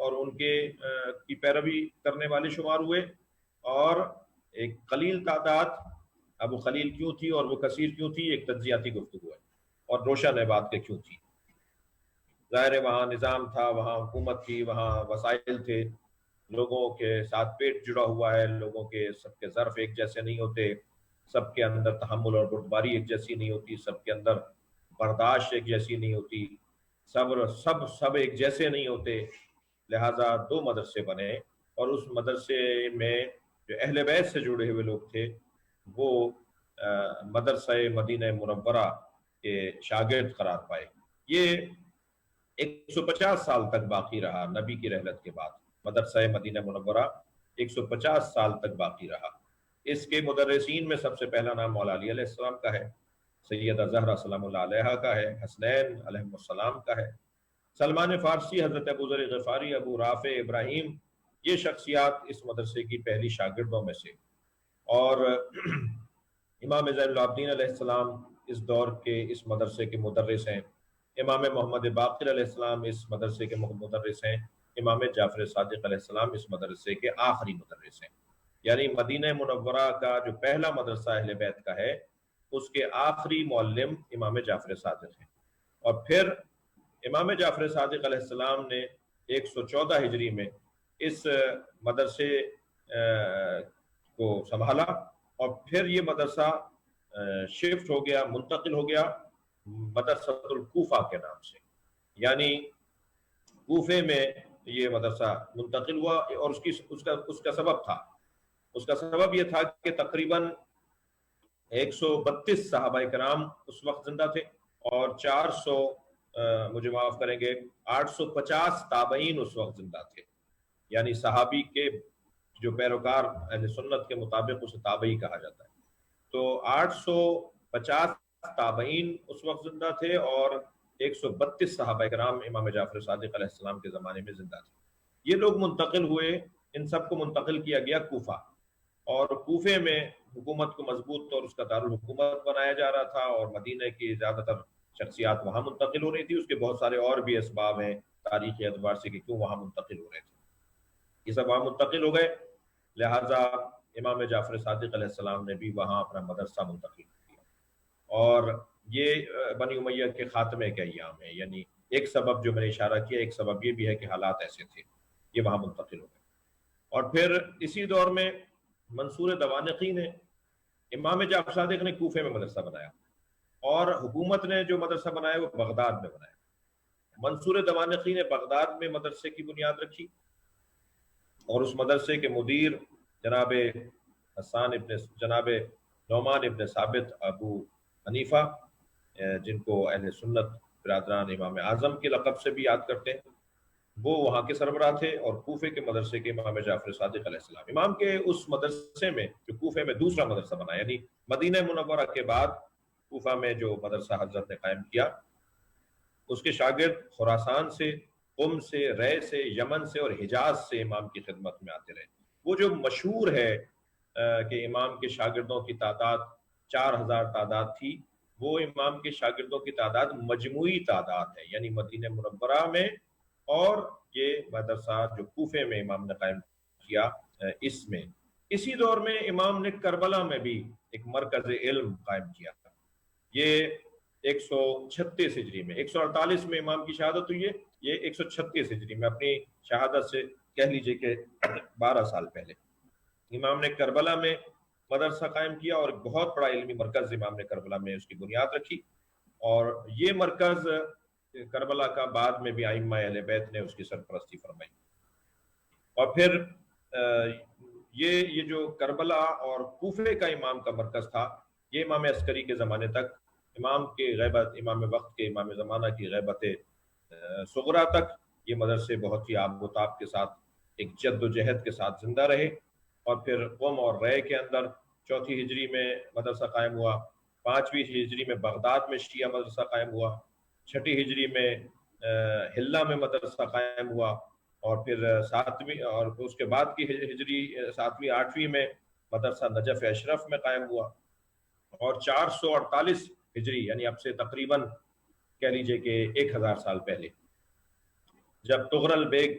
اور ان کے کی پیروی کرنے والے شمار ہوئے، اور ایک قلیل تعداد، اب وہ قلیل کیوں تھی اور وہ کثیر کیوں تھی، ایک تجزیاتی گفتگو ہے، اور روشن ہے بات کہ کیوں تھی۔ ظاہر ہے وہاں نظام تھا، وہاں حکومت تھی، وہاں وسائل تھے، لوگوں کے ساتھ پیٹ جڑا ہوا ہے، لوگوں کے سب کے ظرف ایک جیسے نہیں ہوتے، سب کے اندر تحمل اور بردباری ایک جیسی نہیں ہوتی، سب کے اندر برداشت ایک جیسی نہیں ہوتی، صبر سب ایک جیسے نہیں ہوتے، لہٰذا دو مدرسے بنے، اور اس مدرسے میں جو اہل بیت سے جڑے ہوئے لوگ تھے وہ مدرسہ مدینہ منورہ کے شاگرد قرار پائے۔ یہ 150 سال تک باقی رہا، نبی کی رحلت کے بعد مدرسہ مدینہ منورہ 150 سال تک باقی رہا۔ اس کے مدرسین میں سب سے پہلا نام مولا علی علیہ السلام کا ہے، سیدہ زہرا سلام اللہ علیہا کا ہے، حسنین علیہ السلام کا ہے، سلمان فارسی، حضرت ابو ذر غفاری، ابو رافع، ابراہیم، یہ شخصیات اس مدرسے کی پہلی شاگردوں میں سے۔ اور امام زین العابدین علیہ السلام اس دور کے اس مدرسے کے مدرس ہیں، امام محمد باقر علیہ السلام اس مدرسے کے مدرس ہیں، امام جعفر صادق علیہ السلام اس مدرسے کے آخری مدرس ہیں۔ یعنی مدینہ منورہ کا جو پہلا مدرسہ اہل بیت کا ہے اس کے آخری معلم امام جعفر صادق ہیں۔ اور پھر امام جعفر صادق علیہ السلام نے 114 ہجری میں اس مدرسے کو سنبھالا، اور پھر یہ مدرسہ شفٹ ہو گیا، منتقل ہو گیا مدرسہ الکوفہ کے نام سے، یعنی کوفے میں یہ مدرسہ منتقل ہوا، اور اس کا سبب تھا، اس کا سبب یہ تھا کہ تقریباً 132 صحابہ کرام اس وقت زندہ تھے، اور 400 مجھے معاف کریں گے 850 تابعین اس وقت زندہ تھے، یعنی صحابی کے جو پیروکار اہل سنت کے مطابق اسے تابعی کہا جاتا ہے۔ تو 850 تابعین اس وقت زندہ تھے، اور 132 صحابہ کرام امام جعفر صادق علیہ السلام کے زمانے میں زندہ تھے۔ یہ لوگ منتقل ہوئے، ان سب کو منتقل کیا گیا کوفہ، اور کوفے میں حکومت کو مضبوط اور اس کا دارالحکومت بنایا جا رہا تھا، اور مدینہ کی زیادہ تر شخصیات وہاں منتقل ہو رہی تھی۔ اس کے بہت سارے اور بھی اسباب ہیں تاریخی اعتبار سے کہ کیوں وہاں منتقل ہو رہے تھے، یہ سب وہاں منتقل ہو گئے، لہٰذا امام جعفر صادق علیہ السلام نے بھی وہاں اپنا مدرسہ منتقل کیا۔ اور یہ بنی امیہ کے خاتمے کے ایام ہے، یعنی ایک سبب جو میں نے اشارہ کیا، ایک سبب یہ بھی ہے کہ حالات ایسے تھے، یہ وہاں منتقل ہو گئے۔ اور پھر اسی دور میں منصور دوانقی نے، امام جعفر صادق نے کوفے میں مدرسہ بنایا، اور حکومت نے جو مدرسہ بنایا وہ بغداد میں بنایا۔ منصور دوانقی نے بغداد میں مدرسے کی بنیاد رکھی، اور اس مدرسے کے مدیر جناب نعمان ابن ثابت ابو حنیفہ، جن کو اہل سنت برادران امام اعظم کے لقب سے بھی یاد کرتے ہیں، وہ وہاں کے سربراہ تھے، اور کوفے کے مدرسے کے امام جعفر صادق علیہ السلام۔ امام کے اس مدرسے میں جو کوفے میں دوسرا مدرسہ بنا، یعنی مدینہ منورہ کے بعد کوفہ میں جو مدرسہ حضرت نے قائم کیا، اس کے شاگرد خراسان سے، قم سے، رے سے، یمن سے اور حجاز سے امام کی خدمت میں آتے رہے۔ وہ جو مشہور ہے کہ امام کے شاگردوں کی تعداد 4000 تعداد تھی، وہ امام کے شاگردوں کی تعداد مجموعی تعداد ہے، یعنی مدینہ منورہ میں اور یہ مدرسہ جو کوفے میں امام نے قائم کیا اس میں۔ اسی دور میں امام نے کربلا میں بھی ایک مرکز علم قائم کیا، یہ 136 ہجری میں، 148 میں امام کی شہادت ہوئی ہے، یہ 136 ہجری میں، اپنی شہادت سے کہہ لیجئے کہ 12 سال پہلے امام نے کربلا میں مدرسہ قائم کیا، اور ایک بہت بڑا علمی مرکز امام نے کربلا میں اس کی بنیاد رکھی، اور یہ مرکز کربلا کا بعد میں بھی ائمہ اہل بیت نے اس کی سرپرستی فرمائی۔ اور پھر یہ جو کربلا اور کوفے کا امام کا مرکز تھا، یہ امام عسکری کے زمانے تک، امام کے غیبت، امام وقت کے امام زمانہ کی غیبت صغرا تک یہ مدرسے بہت ہی آب و تاب کے ساتھ، ایک جد و جہد کے ساتھ زندہ رہے۔ اور پھر قم اور رے کے اندر 4 ہجری میں مدرسہ قائم ہوا، 5 ہجری میں بغداد میں شیعہ مدرسہ قائم ہوا، 6 ہجری میں حلہ میں مدرسہ قائم ہوا، اور پھر 7ویں اور اس کے بعد کی ہجری 7ویں 8ویں میں مدرسہ نجف اشرف میں قائم ہوا، اور 448 ہجری یعنی اب سے تقریباً کہہ لیجئے کہ 1000 سال پہلے، جب تغرل بیگ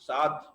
7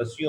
10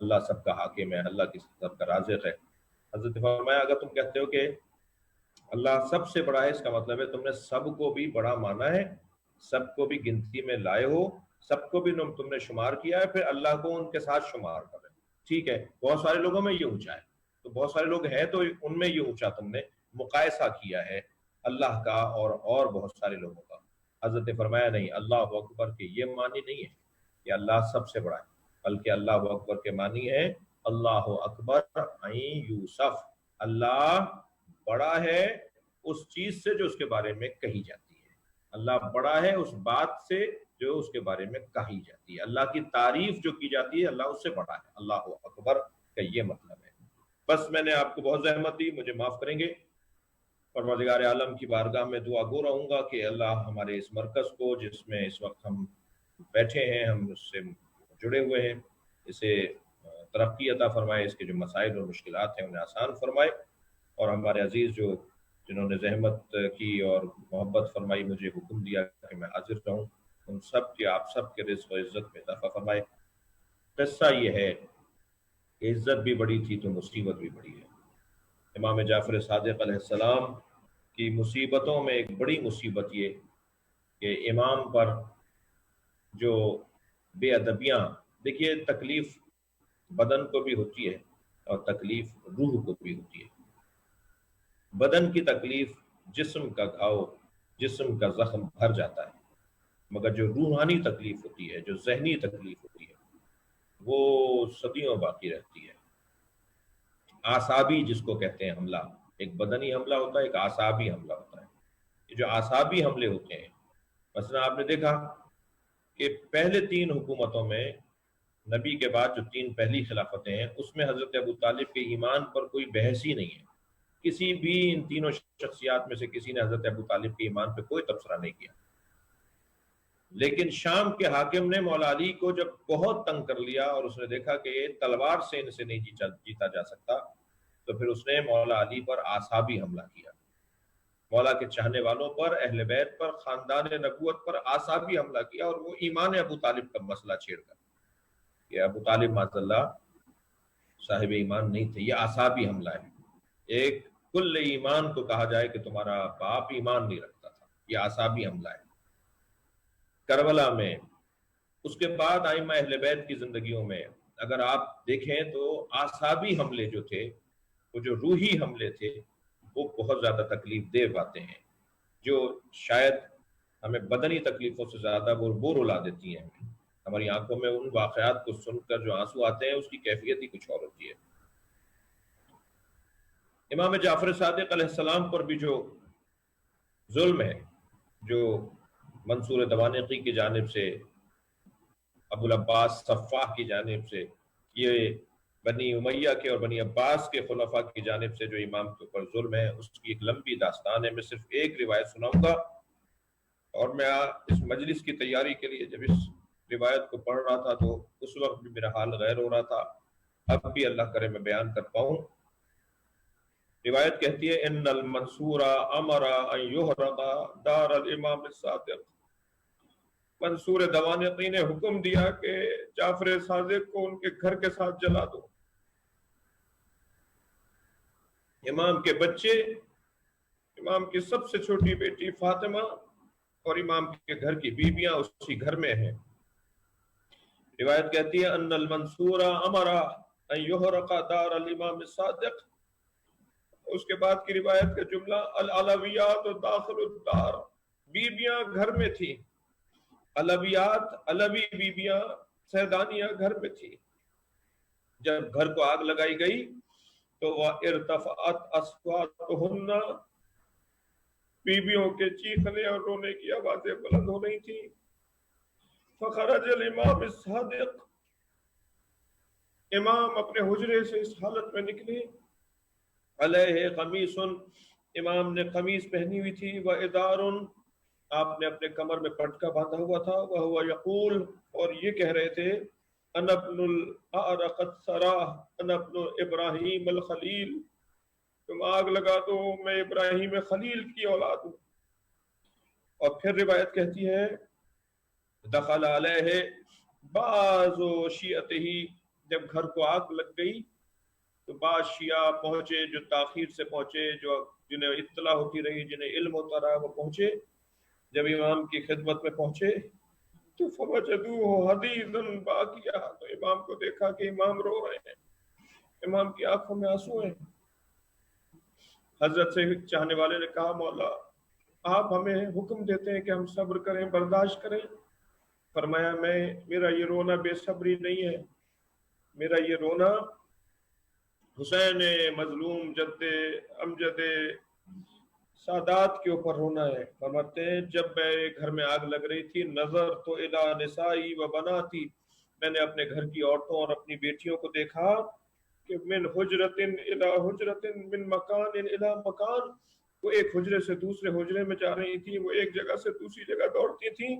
اللہ سب کا حاکم ہے، اللہ کی سب کا رازق ہے۔ حضرت فرمایا اگر تم کہتے ہو کہ اللہ سب سے بڑا ہے، اس کا مطلب ہے تم نے سب کو بھی بڑا مانا ہے، سب کو بھی گنتی میں لائے ہو، سب کو بھی تم نے شمار کیا ہے، پھر اللہ کو ان کے ساتھ شمار کر رہے ہیں۔ ٹھیک ہے، بہت سارے لوگوں میں یہ اونچا ہے، تو بہت سارے لوگ ہیں تو ان میں یہ اونچا تم نے مقایسہ کیا ہے اللہ کا اور بہت سارے لوگوں کا۔ حضرت فرمایا نہیں، اللہ اکبر کے یہ معنی نہیں ہے کہ اللہ سب سے بڑا ہے، بلکہ اللہ اکبر کے معنی ہے اللہ اکبر عین یوسف، اللہ بڑا ہے اس چیز سے جو اس کے بارے میں کہی جاتی ہے، اللہ بڑا ہے اس بات سے جو اس کے بارے میں کہی جاتی ہے، اللہ کی تعریف جو کی جاتی ہے اللہ اس سے بڑا ہے، اللہ اکبر کا یہ مطلب ہے۔ بس میں نے آپ کو بہت زحمت دی، مجھے معاف کریں گے۔ پروردگار عالم کی بارگاہ میں دعا گو رہوں گا کہ اللہ ہمارے اس مرکز کو جس میں اس وقت ہم بیٹھے ہیں، ہم اس سے جڑے ہوئے ہیں، اسے ترقی عطا فرمائے، اس کے جو مسائل اور مشکلات ہیں انہیں آسان فرمائے، اور ہمارے عزیز جنہوں نے زحمت کی اور محبت فرمائی، مجھے حکم دیا کہ میں حاضر رہوں، ان سب کے آپ سب کے رزق و عزت میں اضافہ فرمائے۔ قصہ یہ ہے کہ عزت بھی بڑی تھی تو مصیبت بھی بڑی ہے۔ امام جعفر صادق علیہ السلام کی مصیبتوں میں ایک بڑی مصیبت یہ کہ امام پر جو بے ادبیاں، دیکھیے تکلیف بدن کو بھی ہوتی ہے اور تکلیف روح کو بھی ہوتی ہے۔ بدن کی تکلیف جسم کا گھاؤ، جسم کا زخم بھر جاتا ہے، مگر جو روحانی تکلیف ہوتی ہے، جو ذہنی تکلیف ہوتی ہے، وہ صدیوں باقی رہتی ہے۔ اعصابی جس کو کہتے ہیں حملہ، ایک بدنی حملہ ہوتا ہے، ایک اعصابی حملہ ہوتا ہے۔ یہ جو اعصابی حملے ہوتے ہیں، مثلا آپ نے دیکھا کہ پہلے 3 حکومتوں میں نبی کے بعد جو 3 پہلی خلافتیں ہیں، اس میں حضرت ابو طالب کے ایمان پر کوئی بحث ہی نہیں ہے، کسی بھی ان تینوں شخصیات میں سے کسی نے حضرت ابو طالب کے ایمان پہ کوئی تبصرہ نہیں کیا۔ لیکن شام کے حاکم نے مولا علی کو جب بہت تنگ کر لیا اور اس نے دیکھا کہ تلوار سے ان سے نہیں جیتا جا سکتا، تو پھر اس نے مولا علی پر اعصابی حملہ کیا، مولا کے چاہنے والوں پر، اہل بیت پر، خاندان نبوت پر اعصابی حملہ کیا، اور وہ ایمان ابو طالب کا مسئلہ چھیڑ کر کہ ابو طالب معاذ اللہ صاحب ایمان نہیں تھے۔ یہ اعصابی حملہ ہے۔ ایک کل ایمان کو کہا جائے کہ تمہارا باپ ایمان نہیں رکھتا تھا، یہ اعصابی حملہ ہے۔ کربلا میں، اس کے بعد ائمہ اہل بیت کی زندگیوں میں اگر آپ دیکھیں تو اعصابی حملے جو تھے، وہ جو روحی حملے تھے، وہ بہت زیادہ تکلیف دہ باتیں ہیں، جو شاید ہمیں بدنی تکلیفوں سے زیادہ وہ رلا دیتی ہیں۔ ہماری آنکھوں میں ان واقعات کو سن کر جو آنسو آتے ہیں، اس کی کیفیت ہی کچھ اور ہوتی ہے۔ امام جعفر صادق علیہ السلام پر بھی جو ظلم ہے، جو منصور دوانقی کی جانب سے، ابو العباس صفاح کی جانب سے، یہ بنی امیہ کے اور بنی عباس کے خلفاء کی جانب سے جو امام کے اوپر ظلم ہے، اس کی ایک لمبی داستان ہے۔ میں صرف ایک روایت سناؤں گا، اور میں اس مجلس کی تیاری کے لیے جب اس روایت کو پڑھ رہا تھا تو اس وقت بھی میرا حال غیر ہو رہا تھا، اب بھی اللہ کرے میں بیان کر پاؤں۔ روایت کہتی ہے ان المنصور امر ان یحرق دار الامام الصادق، منصور دوانقی نے حکم دیا کہ جعفر صادق کو ان کے گھر کے ساتھ جلا دو۔ امام کے بچے، امام کی سب سے چھوٹی بیٹی فاطمہ اور امام کے گھر کی بیویاں اسی گھر میں ہیں۔ روایت کہتی ہے ان المنصور امر ان یحرق دار الامام الصادق، اس کے بعد کی روایت کا جملہ العلویات داخل الدار، بیویاں گھر میں تھیں، علویات، علوی بیویاں، سیدانیاں گھر میں تھیں۔ جب گھر کو آگ لگائی گئی تو ارتفعت اصواتہن، بیویوں کے چیخنے اور رونے کی آوازیں بلند ہو رہی تھیں۔ فخرج الامام الصادق، امام اپنے حجرے سے اس حالت میں نکلے، علیہ قمیص، امام نے قمیص پہنی ہوئی تھی، وادار، آپ نے اپنے کمر میں پٹکا باندھا ہوا تھا، وہو یقول، اور یہ کہہ رہے تھے انا ابن الاعرق الثراء انا ابن ابراہیم الخلیل، تم آگ لگا دو، میں ابراہیم خلیل کی اولاد ہوں۔ اور پھر روایت کہتی ہے دخل علیہ بعض شیعتہ، جب گھر کو آگ لگ گئی تو بعض شیعہ پہنچے جو تاخیر سے پہنچے، جو جنہیں اطلاع ہوتی رہی، جنہیں علم ہوتا رہا، وہ پہنچے. جب امام کی خدمت میں پہنچے تو فوجدوہ حدیثا باقیہ، تو امام کو دیکھا کہ امام رو رہے ہیں، امام کی آنکھوں میں آنسو ہیں. حضرت سے چاہنے والے نے کہا مولا آپ ہمیں حکم دیتے ہیں کہ ہم صبر کریں، برداشت کریں. فرمایا میرا یہ رونا بے صبری نہیں ہے، میرا یہ رونا حسین مظلوم جد امجد سادات کے اوپر رونا ہے. فرماتے ہیں جب میرے گھر میں آگ لگ رہی تھی، نظر تو الی نسائی و بناتی، میں نے اپنے گھر کی عورتوں اور اپنی بیٹیوں کو دیکھا کہ من حجرت الی حجرت، من مکان الی مکان، وہ ایک حجرے سے دوسرے حجرے میں جا رہی تھی، وہ ایک جگہ سے دوسری جگہ دوڑتی تھیں.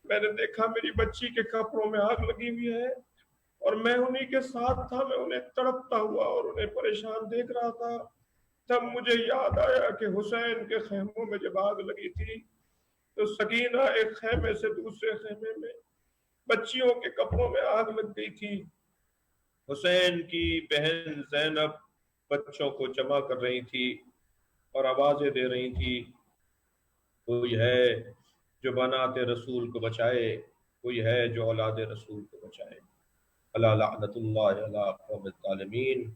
میں نے دیکھا میری بچی کے کپڑوں میں آگ لگی ہوئی ہے اور میں انہی کے ساتھ تھا، میں انہیں تڑپتا ہوا اور انہیں پریشان دیکھ رہا تھا. تب مجھے یاد آیا کہ حسین کے خیموں میں جب آگ لگی تھی تو سکینہ ایک خیمے سے دوسرے خیمے میں بچیوں کے کپڑوں میں آگ لگ گئی تھی. حسین کی بہن زینب بچوں کو جمع کر رہی تھی اور آوازیں دے رہی تھی، کوئی ہے جو بنات رسول کو بچائے، کوئی ہے جو اولاد رسول کو بچائے. الا لعنت اللہ علی قوم الظالمین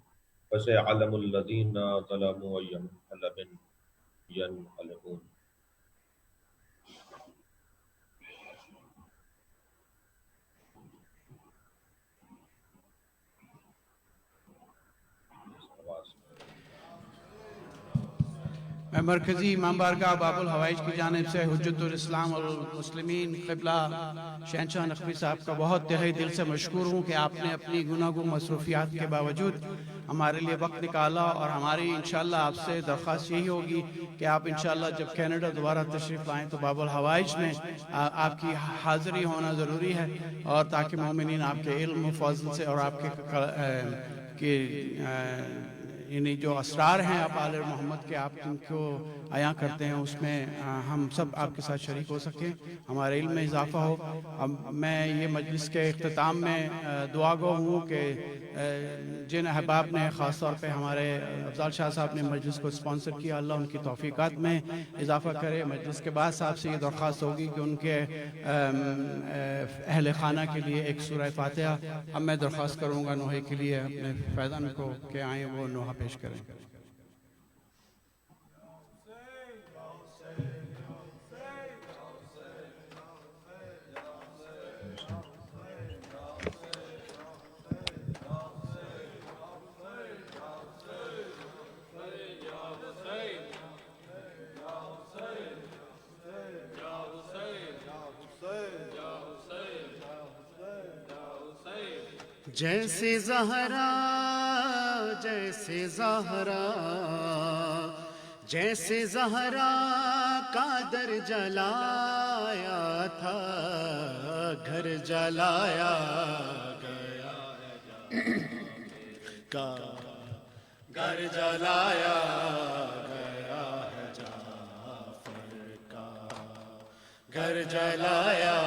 فسيعلم الذین ظلموا أي منقلب ينقلبون. میں مرکزی امام بارگاہ باب الحوائج کی جانب سے حجت الاسلام اور المسلمین قبلہ شہنشاہ نقوی صاحب کا بہت تہہ دل سے مشکور ہوں کہ آپ نے اپنی گناہگو مصروفیات کے باوجود ہمارے لیے وقت نکالا، اور ہماری انشاءاللہ آپ سے درخواست یہی ہوگی کہ آپ انشاءاللہ جب کینیڈا دوبارہ تشریف لائیں تو باب الحوائج میں آپ کی حاضری ہونا ضروری ہے، اور تاکہ مومنین آپ کے علم و فضل سے اور آپ کے یعنی جو اسرار ہیں آپ آل محمد کے، آپ ان کو عیاں کرتے ہیں، اس میں ہم سب آپ کے ساتھ شریک ہو سکیں، ہمارے علم میں اضافہ ہو. اب میں یہ مجلس کے اختتام میں دعا گو ہوں کہ جن احباب نے خاص طور پہ ہمارے افضال شاہ صاحب نے مجلس کو اسپانسر کیا، اللہ ان کی توفیقات میں اضافہ کرے. مجلس کے بعد صاحب سے یہ درخواست ہوگی کہ ان کے اہل خانہ کے لیے ایک سورہ فاتحہ، اب میں درخواست کروں گا نوحے کے لیے اپنے فیضان کو کہ آئیں وہ نوحہ پیش کریں. جیسے زہرا جیسے زہرا جیسے زہرا کا در جلایا تھا، گھر جلایا گیا کا گھر جلایا گیا ہے جعفر کا، گھر جلایا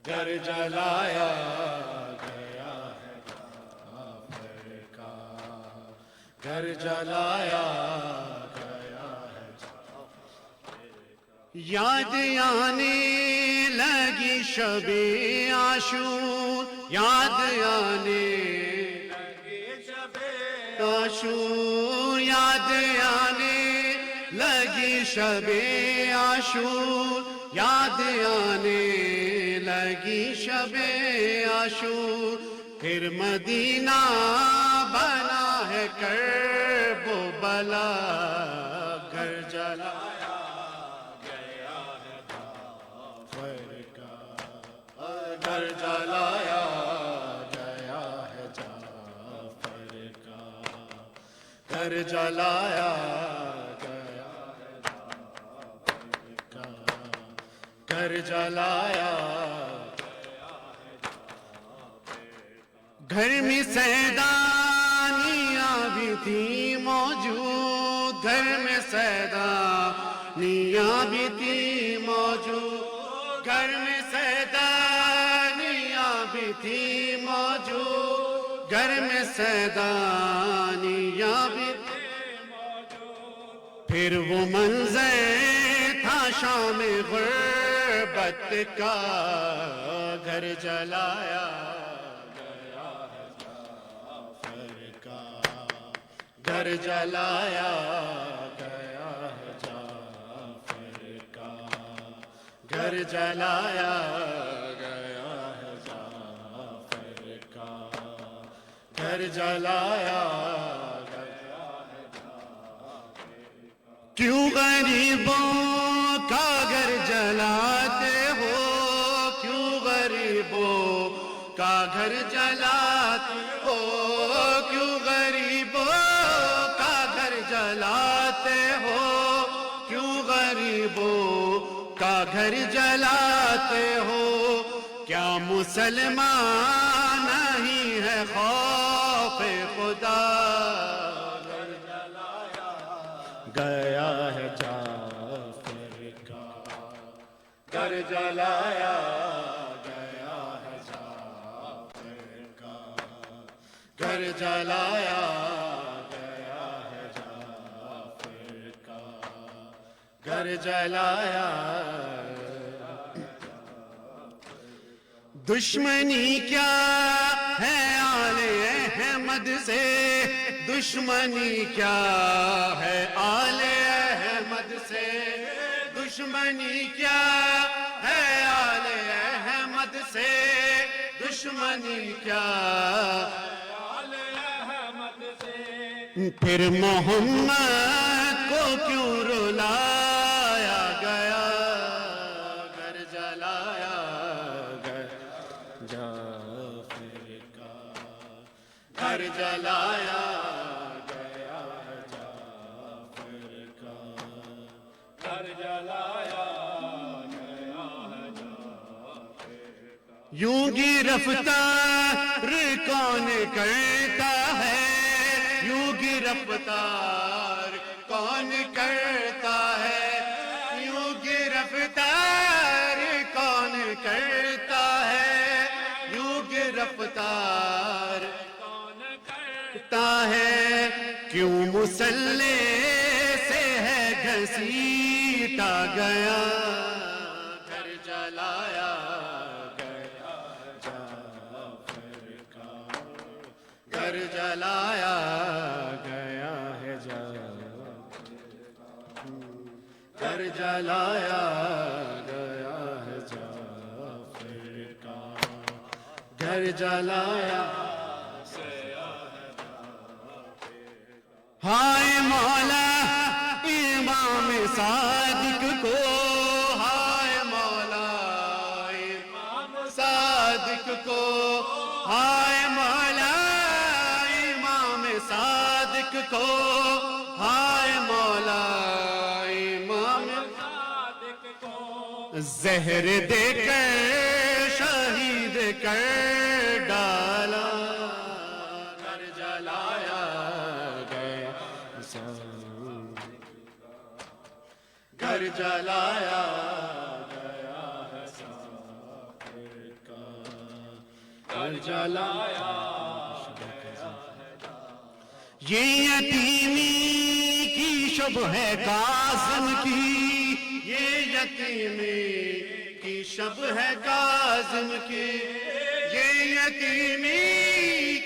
گھر جلایا گیا ہے جعفر کا، گھر جلایا گیا ہے جعفر کا. یاد آنے لگی شب عاشور، یاد آنے لگی شب عاشور، یاد آنے لگی شب عاشور، یاد آنے لگی شب عاشور. پھر مدینہ بنا ہے کرب و بلا، گھر جلایا گیا ہے جعفر کا، گھر جلایا گیا ہے جعفر کا، گھر جلایا گیا ہے جعفر کا، گھر جلایا. گھر میں سیدانیاں بھی تھی موجود، گھر میں سیدانیاں بھی تھی موجود، گھر میں سیدانیاں بھی تھی موجود گھر میں سیدانیاں بھی تھی موجود پھر وہ منظر تھا شام غربت کا گھر جلایا گیا ہے جعفر کا گھر جلایا گیا ہے جعفر کا گھر جلایا گیا ہے جعفر کا گھر جلایا گیا ہے جعفر کا کیوں غریبوں کا گھر جلاتے ہو کیوں غریبوں کا گھر جلاتے ہو کیوں غریبوں کا گھر جلاتے ہو کیوں غریبوں کا گھر جلاتے ہو کیا مسلمان نہیں ہے خوف خدا گھر جلایا گیا ہے جعفر کا گھر جلایا گیا ہے جعفر کا گھر جلایا گیا ہے جعفر کا گھر جلایا دشمنی کیا ہے آل احمد سے دشمنی کیا ہے آل احمد سے دشمنی کیا ہے آل احمد سے دشمنی کیا آل احمد سے پھر محمد کو کیوں رلایا گیا گھر جلایا گیا جعفر کا گھر جلایا گیا جعفر کا گھر جلایا گیا جعفر کا یوں گرفتار کون کرتا ہے یوں گرفتار کون کرتا ہے یوں گرفتار کون کرتا ہے یوں گرفتار کون کرتا ہے کیوں مسلح سے ہے گھسیٹا گیا گھر جلایا گیا جعفر کا گھر جلایا گیا ہے گھر جلایا گیا ہے جعفر کا گھر جلایا ہائے مولا امام صادق کو ہائے مولا امام صادق کو ہائے مولا امام صادق کو ہائے مولا امام صادق کو زہر دے کر شہید کر ڈالا گھر جلایا گیا گھر جلایا گیا ہے جعفر کا گھر جلایا یہ یتیمی کی شب ہے قاسم کی یہ یتیمی کی شب ہے کاظم کی یہ یتیمی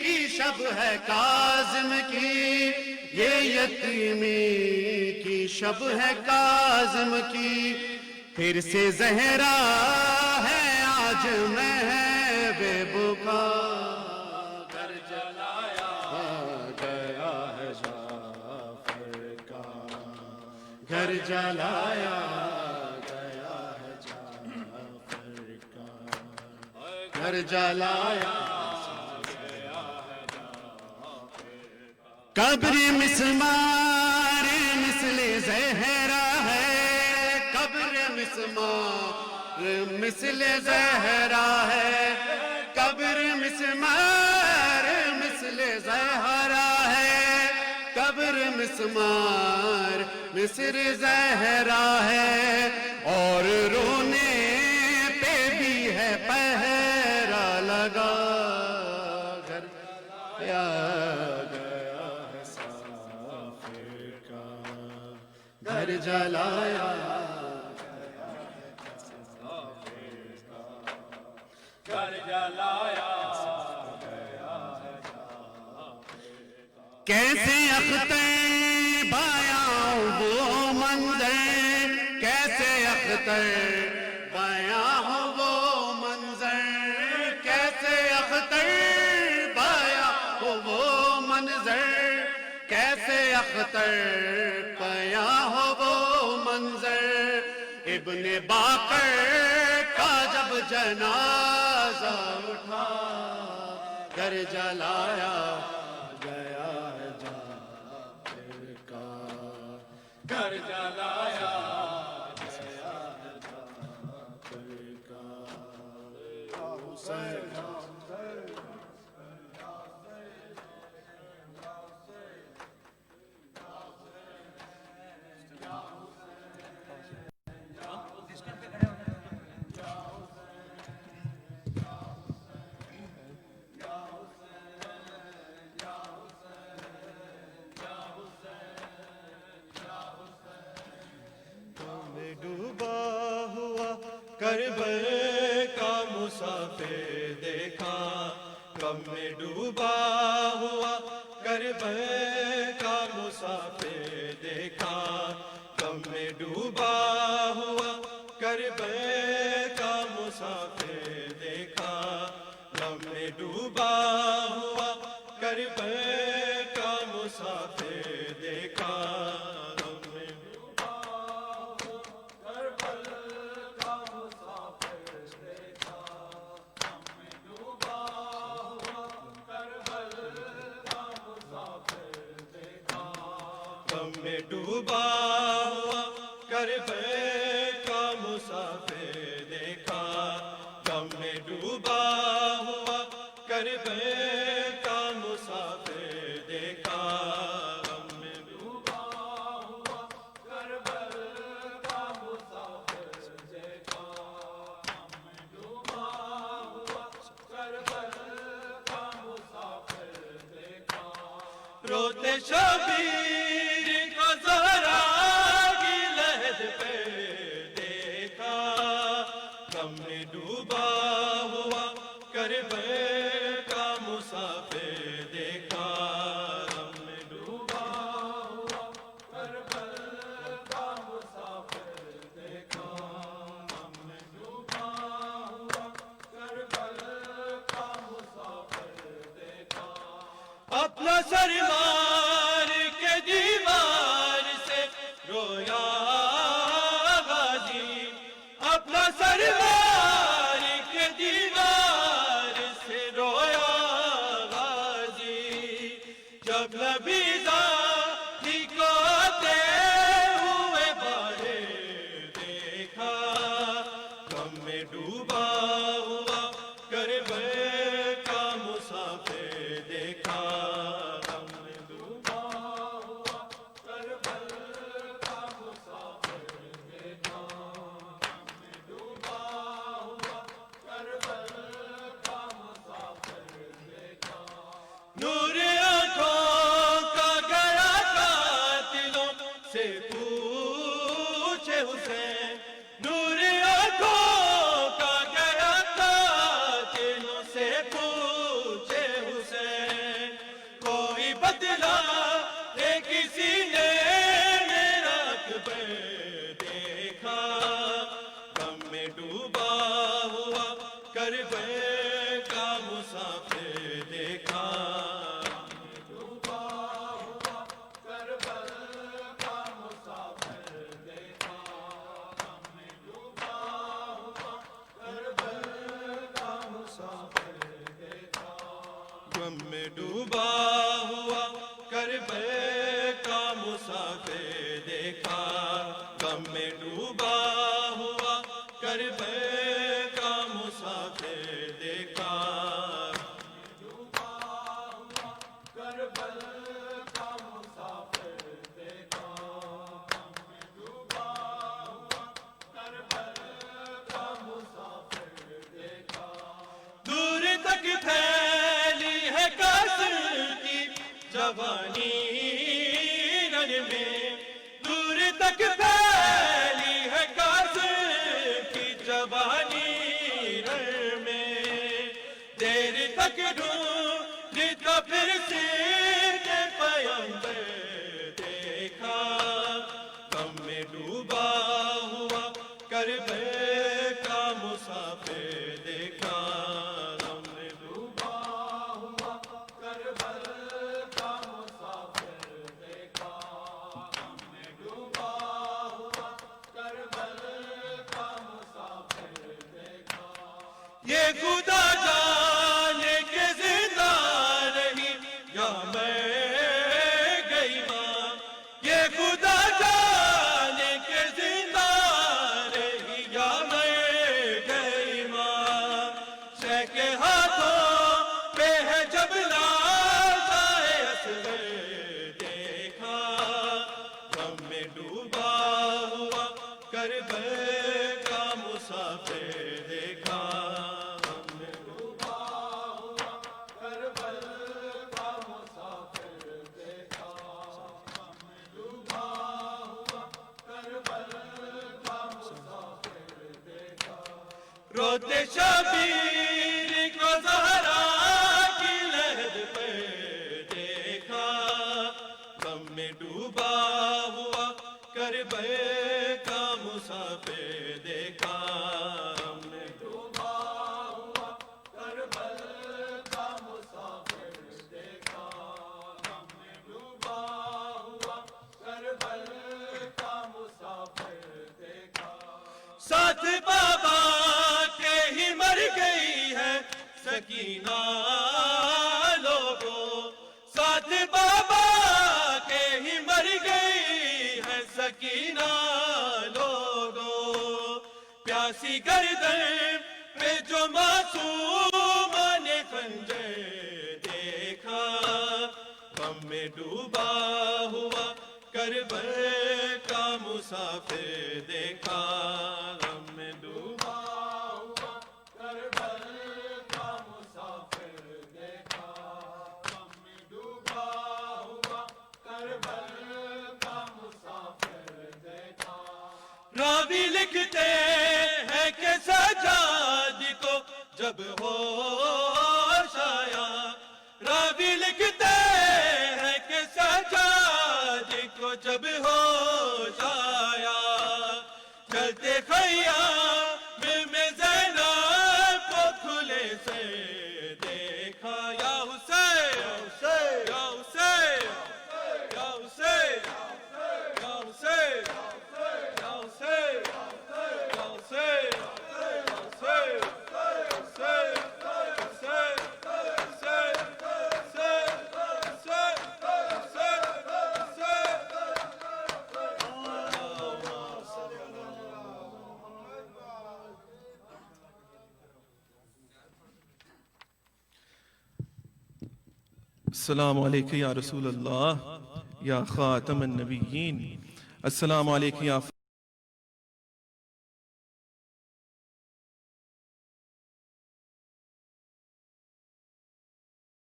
کی شب ہے کاظم کی یہ یتیمی کی شب ہے کاظم کی پھر سے زہرا ہے آج میں بے بکا گھر جلایا گیا ہے جعفر کا گھر جلایا گیا ہے جعفر کا گھر جلایا قبر مسمار مثل زہرا ہے قبر مسمار مثل زہرا ہے قبر مسمار مثل زہرا ہے قبر مسمار مثل زہرا ہے اور رونے پہ بھی ہے پہرا لگا گھر جلایا کیسے اختر بیاں وہ منظر کیسے اختر بیاں ہو وہ منظر کیسے اختر بیاں ہو وہ منظر کیسے اختر بیاں ہو وہ منظر ابن باقر کا جب جنازہ اٹھا گھر جلایا گیا جابر کا گھر جلایا گیا جابر کا حسین ڈوبا ہوا کربل کا مسافر دیکھا غم میں ڈوبا ہوا کربل کا مسافر دیکھا غم میں ڈوبا ہوا کربل کا مسافر دیکھا غم میں ڈوبا ہوا کربل کا مسافر دیکھا میں ڈوبا ہوا کربل کا مسافر دیکھا غم میں ڈوبا ہوا کربل کا مسافر دیکھا غم میں ڈوبا ہوا کربل کا مسافر دیکھا غم میں ڈوبا ہوا کربل کا مسافر دیکھا روتے شبیر ڈوبا ہوا کربل کا مسافر دیکھا غم میں ڈوبا ہوا کربل کا مسافر دیکھا غم میں ڈوبا ہوا کربل کا مسافر دیکھا اپنا سر مار کے دیوار سے رویا غازی اپنا سر جب نبی ذاتی کو آتے ہوئے باہر دیکھا غم میں ڈوبا ہوا کربل کا مسافر دیکھا غم میں ڈوبا ہوا کربل کا مسافر دیکھا غم میں ڈوبا ہوا کربل کا مسافر دیکھا نور سے پوچھے حسین نور آنکھوں کا گیا قاتلوں سے پوچھے حسین کوئی بدلا ہے کسی نے میرا اکبر دیکھا غم میں ڈوبا ہوا کربل کا مسافر دیکھا غم میں ڈوبا ہوا کربل کا مسافر دیکھا غم میں ڈوبا ہوا کربل کا مسافر دیکھا ڈوبا ہوا کربل کا مسافر دیکھا ڈوبا ہوا کربل کا مسافر دیکھا دور تک پھیلی ہے کافر کی جوانی رن میں دور تک سین کے پیمبر دیکھا غم میں ڈوبا ہوا کربلا کا مسافر دیکھا غم میں ڈوبا ہوا کربلا کا مسافر دیکھا غم میں ڈوبا ہوا کربلا کا مسافر دیکھا یہ خدا جانے کے زندہ رہی یا مر گئی ماں یہ خدا جانے کے زندہ رہی یا مر گئی ماں شہ کے ہاتھوں پہ ہے جب لاشائے اصغر دیکھا غم میں ڈوبا ہوا کربلا کا مسافر دیکھا غم میں ڈوبا ہوا کربلا کا مسافر دیکھا غم میں ڈوبا ہوا کربلا کا مسافر دیکھا روتے شبیر کو زہرا کی لہد پہ دیکھا غم میں ڈوبا ہوا کربلا کا مسافر دیکھا غم میں ڈوبا ہوا کربلا کا مسافر دیکھا غم میں ڈوبا ہوا کربلا کا مسافر دیکھا ساتھ بابا کے ہی مر گئی ہے سکینہ لوگوں ساتھ بابا کے ہی مر گئی ہے سکینہ لوگوں پیاسی گردن پہ جو معصوم نے خنجر دیکھا غم میں ڈوبا ہوا کربلا کا مسافر دیکھا غم میں ڈوبا ہوا کربلا کا مسافر دیکھا غم میں ڈوبا ہوا کربلا کا مسافر دیکھا راوی لکھتے ہیں کہ سجاد کو جب ہوش آیا راوی لکھتے ہیں کہ سجاد کو جب ہوش آیا چلتے خیام میں زینب کو کھلے سے دیکھا یا حسین یا حسین یا حسین یا حسین یا حسین یا حسین السلام علیکم یا رسول اللہ یا خاتم النبیین السلام علیکم یا